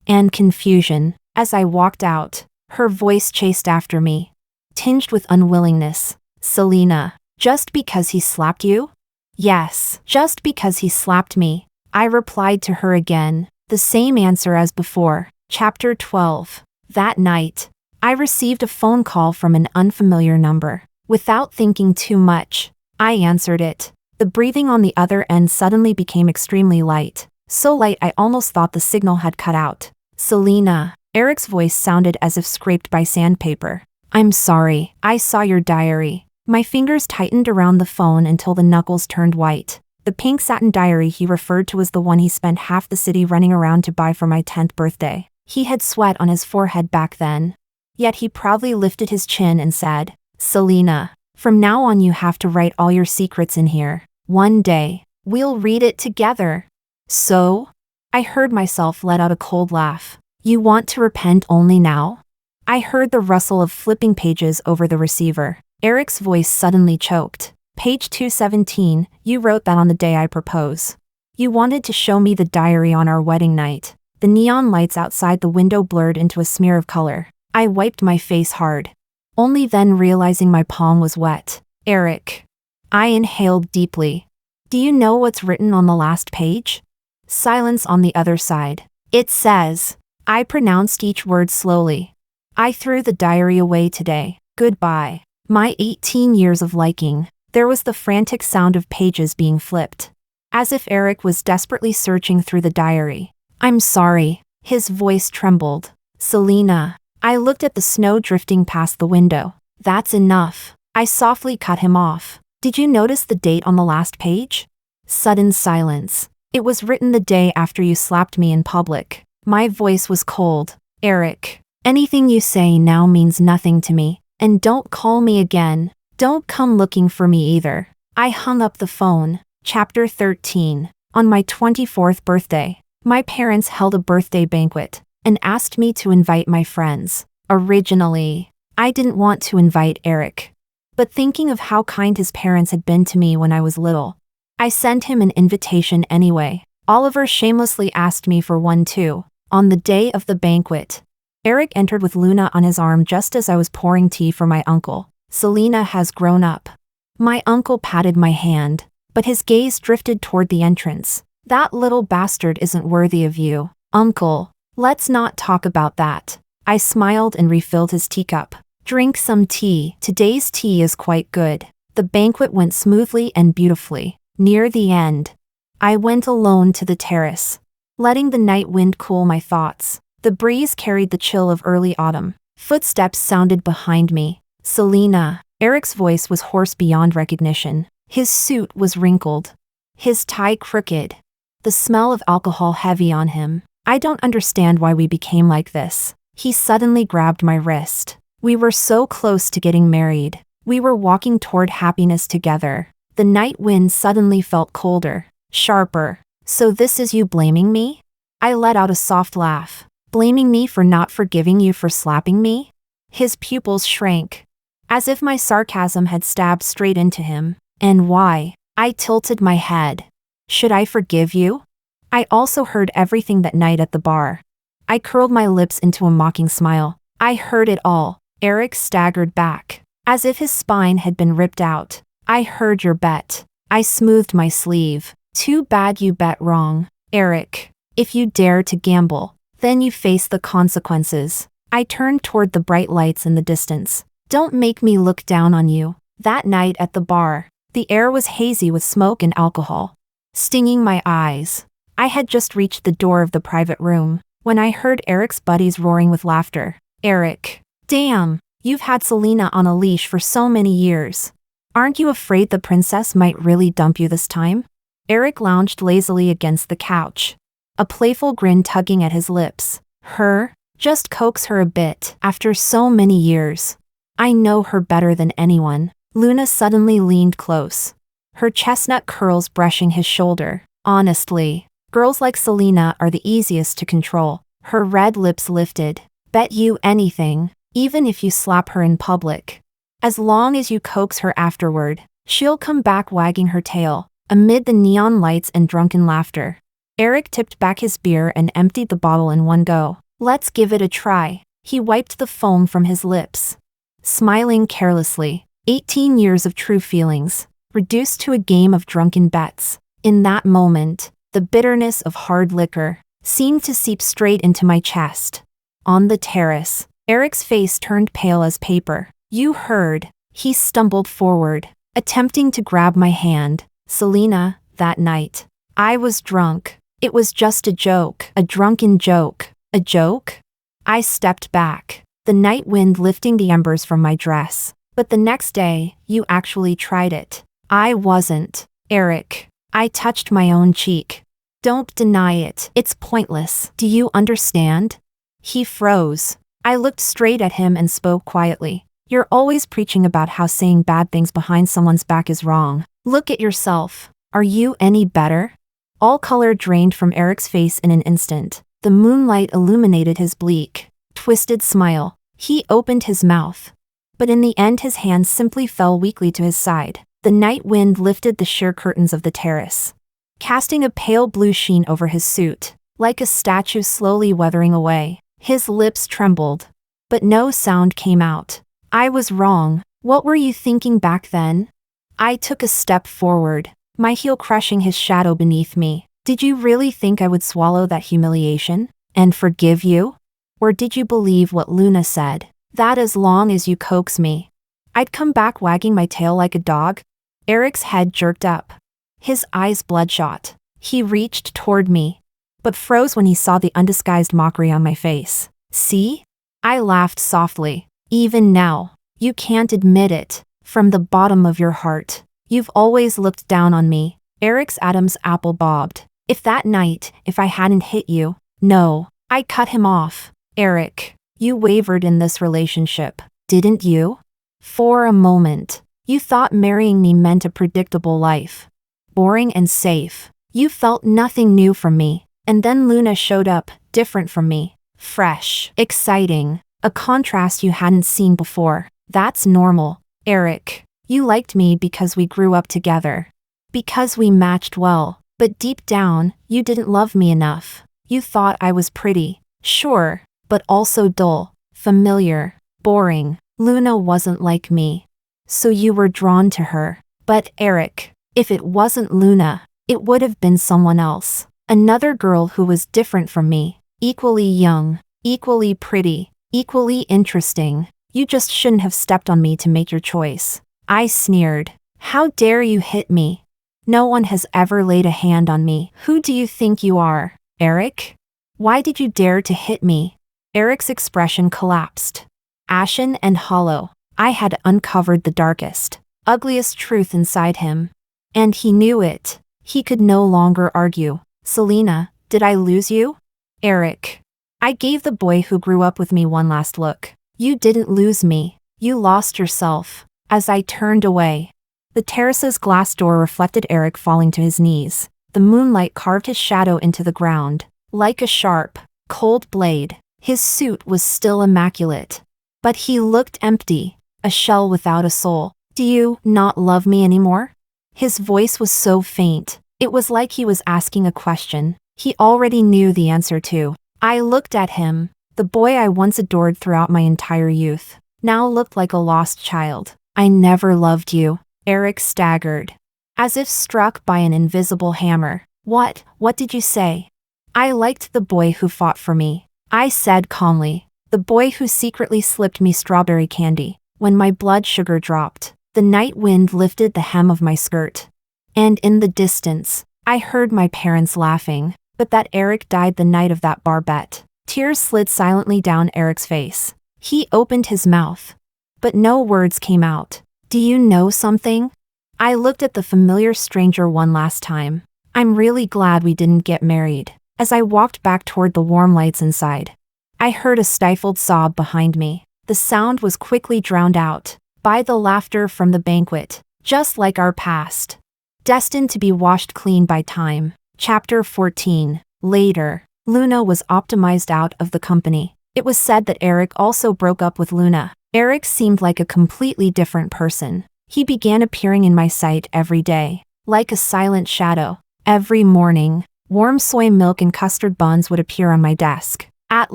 [SPEAKER 1] And confusion. As I walked out, her voice chased after me, tinged with unwillingness. Selena, just because he slapped you? Yes, just because he slapped me. I replied to her again, the same answer as before. Chapter 12. That night, I received a phone call from an unfamiliar number. Without thinking too much, I answered it. The breathing on the other end suddenly became extremely light. So light I almost thought the signal had cut out. Selena. Eric's voice sounded as if scraped by sandpaper. I'm sorry, I saw your diary. My fingers tightened around the phone until the knuckles turned white. The pink satin diary he referred to was the one he spent half the city running around to buy for my 10th birthday. He had sweat on his forehead back then. Yet he proudly lifted his chin and said, Selena, from now on you have to write all your secrets in here. One day, we'll read it together. So? I heard myself let out a cold laugh. You want to repent only now? I heard the rustle of flipping pages over the receiver. Eric's voice suddenly choked. Page 217, you wrote that on the day I propose. You wanted to show me the diary on our wedding night. The neon lights outside the window blurred into a smear of color. I wiped my face hard, only then realizing my palm was wet. Eric. I inhaled deeply. Do you know what's written on the last page? Silence on the other side. It says, I pronounced each word slowly. I threw the diary away today. Goodbye. My 18 years of liking. There was the frantic sound of pages being flipped, as if Eric was desperately searching through the diary. I'm sorry. His voice trembled. Selena. I looked at the snow drifting past the window. That's enough. I softly cut him off. Did you notice the date on the last page? Sudden silence. It was written the day after you slapped me in public. My voice was cold. Eric, anything you say now means nothing to me. And don't call me again. Don't come looking for me either. I hung up the phone. Chapter 13. On my 24th birthday, my parents held a birthday banquet and asked me to invite my friends. Originally, I didn't want to invite Eric, but thinking of how kind his parents had been to me when I was little, I sent him an invitation anyway. Oliver shamelessly asked me for one too. On the day of the banquet, Eric entered with Luna on his arm just as I was pouring tea for my uncle. Selena has grown up. My uncle patted my hand, but his gaze drifted toward the entrance. That little bastard isn't worthy of you, Uncle. Let's not talk about that. I smiled and refilled his teacup. Drink some tea. Today's tea is quite good. The banquet went smoothly and beautifully. Near the end, I went alone to the terrace, letting the night wind cool my thoughts. The breeze carried the chill of early autumn. Footsteps sounded behind me. Selena. Eric's voice was hoarse beyond recognition. His suit was wrinkled, his tie crooked, the smell of alcohol heavy on him. I don't understand why we became like this. He suddenly grabbed my wrist. We were so close to getting married. We were walking toward happiness together. The night wind suddenly felt colder, sharper. So this is you blaming me? I let out a soft laugh. Blaming me for not forgiving you for slapping me? His pupils shrank, as if my sarcasm had stabbed straight into him. And why? I tilted my head. Should I forgive you? I also heard everything that night at the bar. I curled my lips into a mocking smile. I heard it all. Erick staggered back, as if his spine had been ripped out. I heard your bet. I smoothed my sleeve. Too bad you bet wrong, Erick. If you dare to gamble, then you face the consequences. I turned toward the bright lights in the distance. Don't make me look down on you. That night at the bar, the air was hazy with smoke and alcohol, stinging my eyes. I had just reached the door of the private room when I heard Erick's buddies roaring with laughter. Erick, damn, you've had Selena on a leash for so many years. Aren't you afraid the princess might really dump you this time? Erick lounged lazily against the couch, a playful grin tugging at his lips. Her? Just coax her a bit after so many years. I know her better than anyone. Luna suddenly leaned close, her chestnut curls brushing his shoulder. Honestly, girls like Selena are the easiest to control. Her red lips lifted. Bet you anything, even if you slap her in public. As long as you coax her afterward, she'll come back wagging her tail, amid the neon lights and drunken laughter. Erick tipped back his beer and emptied the bottle in one go. Let's give it a try. He wiped the foam from his lips, smiling carelessly. 18 years of true feelings, reduced to a game of drunken bets. In that moment, the bitterness of hard liquor seemed to seep straight into my chest. On the terrace, Erick's face turned pale as paper. You heard. He stumbled forward, attempting to grab my hand. Selena, that night, I was drunk. It was just a joke. A drunken joke. A joke? I stepped back, the night wind lifting the embers from my dress. But the next day, you actually tried it. I wasn't. Erick. I touched my own cheek. Don't deny it. It's pointless. Do you understand? He froze. I looked straight at him and spoke quietly. You're always preaching about how saying bad things behind someone's back is wrong. Look at yourself. Are you any better? All color drained from Erick's face in an instant. The moonlight illuminated his bleak, twisted smile. He opened his mouth, but in the end his hands simply fell weakly to his side. The night wind lifted the sheer curtains of the terrace, casting a pale blue sheen over his suit, like a statue slowly weathering away. His lips trembled, but no sound came out. I was wrong. What were you thinking back then? I took a step forward, my heel crushing his shadow beneath me. Did you really think I would swallow that humiliation and forgive you? Or did you believe what Luna said, that as long as you coax me, I'd come back wagging my tail like a dog? Erick's head jerked up, his eyes bloodshot. He reached toward me, but froze when he saw the undisguised mockery on my face. See? I laughed softly. Even now, you can't admit it. From the bottom of your heart, you've always looked down on me. Erick's Adam's apple bobbed. If I hadn't hit you. No, I cut him off. Erick, you wavered in this relationship, didn't you? For a moment, you thought marrying me meant a predictable life. Boring and safe. You felt nothing new from me. And then Luna showed up, different from me. Fresh, exciting, a contrast you hadn't seen before. That's normal. Erick, you liked me because we grew up together. Because we matched well. But deep down, you didn't love me enough. You thought I was pretty, sure, but also dull, familiar, boring. Luna wasn't like me. So you were drawn to her. But Erick, if it wasn't Luna, it would have been someone else. Another girl who was different from me. Equally young, equally pretty, equally interesting. You just shouldn't have stepped on me to make your choice. I sneered. How dare you hit me? No one has ever laid a hand on me. Who do you think you are, Erick? Why did you dare to hit me? Erick's expression collapsed. Ashen and hollow. I had uncovered the darkest, ugliest truth inside him. And he knew it. He could no longer argue. Selena, did I lose you? Erick. I gave the boy who grew up with me one last look. You didn't lose me. You lost yourself. As I turned away, the terrace's glass door reflected Erick falling to his knees. The moonlight carved his shadow into the ground, like a sharp, cold blade. His suit was still immaculate, but he looked empty, a shell without a soul. Do you not love me anymore? His voice was so faint, it was like he was asking a question he already knew the answer to. I looked at him. The boy I once adored throughout my entire youth now looked like a lost child. I never loved you. Erick staggered, as if struck by an invisible hammer. What did you say? I liked the boy who fought for me, I said calmly. The boy who secretly slipped me strawberry candy. When my blood sugar dropped, the night wind lifted the hem of my skirt. And in the distance, I heard my parents laughing. But that Erick died the night of that bar bet. Tears slid silently down Erick's face. He opened his mouth, but no words came out. Do you know something? I looked at the familiar stranger one last time. I'm really glad we didn't get married. As I walked back toward the warm lights inside, I heard a stifled sob behind me. The sound was quickly drowned out by the laughter from the banquet, just like our past, destined to be washed clean by time. Chapter 14. Later, Luna was optimized out of the company. It was said that Erick also broke up with Luna. Erick seemed like a completely different person. He began appearing in my sight every day, like a silent shadow. Every morning, warm soy milk and custard buns would appear on my desk. At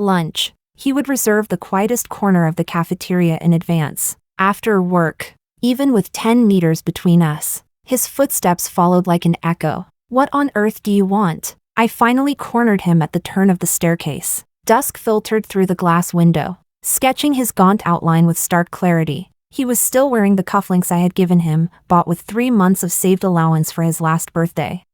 [SPEAKER 1] lunch, he would reserve the quietest corner of the cafeteria in advance. After work, even with 10 meters between us, his footsteps followed like an echo. What on earth do you want? I finally cornered him at the turn of the staircase. Dusk filtered through the glass window, sketching his gaunt outline with stark clarity. He was still wearing the cufflinks I had given him, bought with 3 months of saved allowance for his last birthday.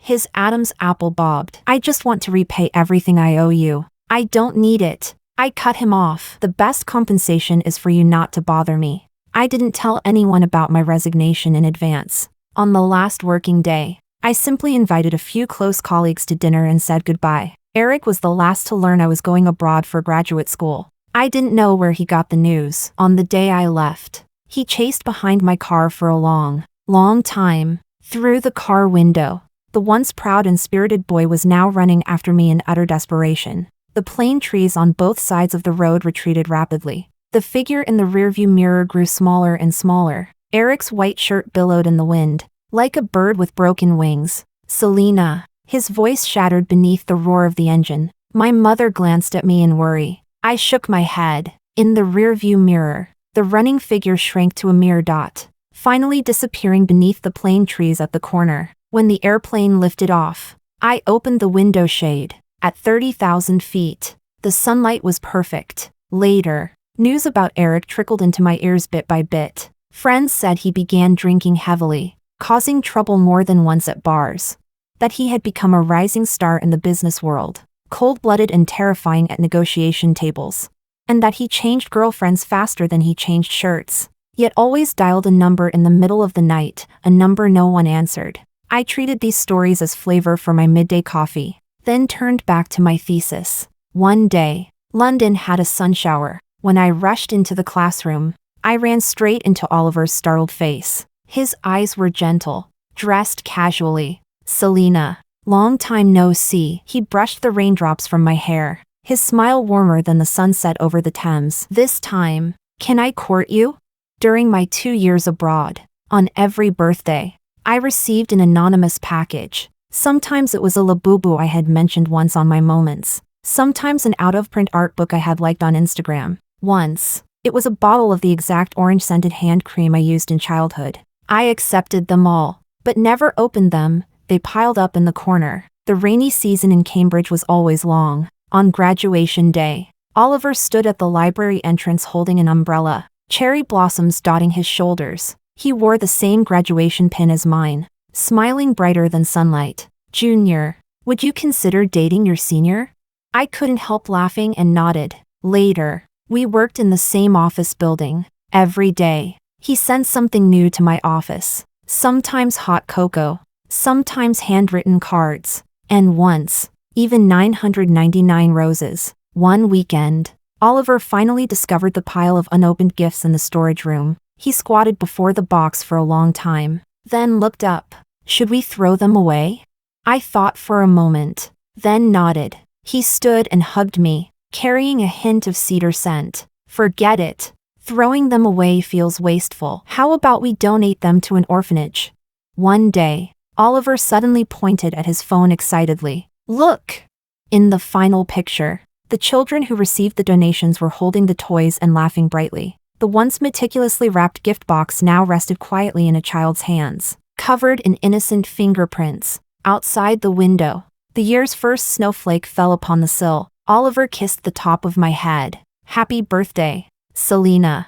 [SPEAKER 1] His Adam's apple bobbed. I just want to repay everything I owe you. I don't need it. I cut him off. The best compensation is for you not to bother me. I didn't tell anyone about my resignation in advance. On the last working day, I simply invited a few close colleagues to dinner and said goodbye. Erick was the last to learn I was going abroad for graduate school. I didn't know where he got the news. On the day I left, he chased behind my car for a long time. Through the car window, the once proud and spirited boy was now running after me in utter desperation. The plane trees on both sides of the road retreated rapidly. The figure in the rearview mirror grew smaller and smaller. Erick's white shirt billowed in the wind, like a bird with broken wings. Selena. His voice shattered beneath the roar of the engine. My mother glanced at me in worry. I shook my head. In the rearview mirror, the running figure shrank to a mere dot, finally disappearing beneath the plane trees at the corner. When the airplane lifted off, I opened the window shade. At 30,000 feet, the sunlight was perfect. Later, news about Erick trickled into my ears bit by bit. Friends said he began drinking heavily, causing trouble more than once at bars. That he had become a rising star in the business world, cold-blooded and terrifying at negotiation tables. And that he changed girlfriends faster than he changed shirts, yet always dialed a number in the middle of the night, a number no one answered. I treated these stories as flavor for my midday coffee, then turned back to my thesis. One day, London had a sun shower. When I rushed into the classroom, I ran straight into Oliver's startled face. His eyes were gentle, dressed casually. Selena, long time no see. He brushed the raindrops from my hair, his smile warmer than the sunset over the Thames. This time, can I court you? During my 2 years abroad, on every birthday, I received an anonymous package. Sometimes it was a labubu I had mentioned once on my moments. Sometimes an out-of-print art book I had liked on Instagram. Once, it was a bottle of the exact orange-scented hand cream I used in childhood. I accepted them all, but never opened them. They piled up in the corner. The rainy season in Cambridge was always long. On graduation day, Oliver stood at the library entrance holding an umbrella, cherry blossoms dotting his shoulders. He wore the same graduation pin as mine, smiling brighter than sunlight. Junior, would you consider dating your senior? I couldn't help laughing and nodded. Later, we worked in the same office building. Every day, he sent something new to my office. Sometimes hot cocoa, sometimes handwritten cards, and once, even 999 roses. One weekend, Oliver finally discovered the pile of unopened gifts in the storage room. He squatted before the box for a long time, then looked up. Should we throw them away? I thought for a moment, then nodded. He stood and hugged me, carrying a hint of cedar scent. Forget it. Throwing them away feels wasteful. How about we donate them to an orphanage? One day, Oliver suddenly pointed at his phone excitedly. Look! In the final picture, the children who received the donations were holding the toys and laughing brightly. The once meticulously wrapped gift box now rested quietly in a child's hands, covered in innocent fingerprints. Outside the window, the year's first snowflake fell upon the sill. Oliver kissed the top of my head. Happy birthday, Selena.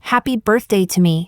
[SPEAKER 1] Happy birthday to me.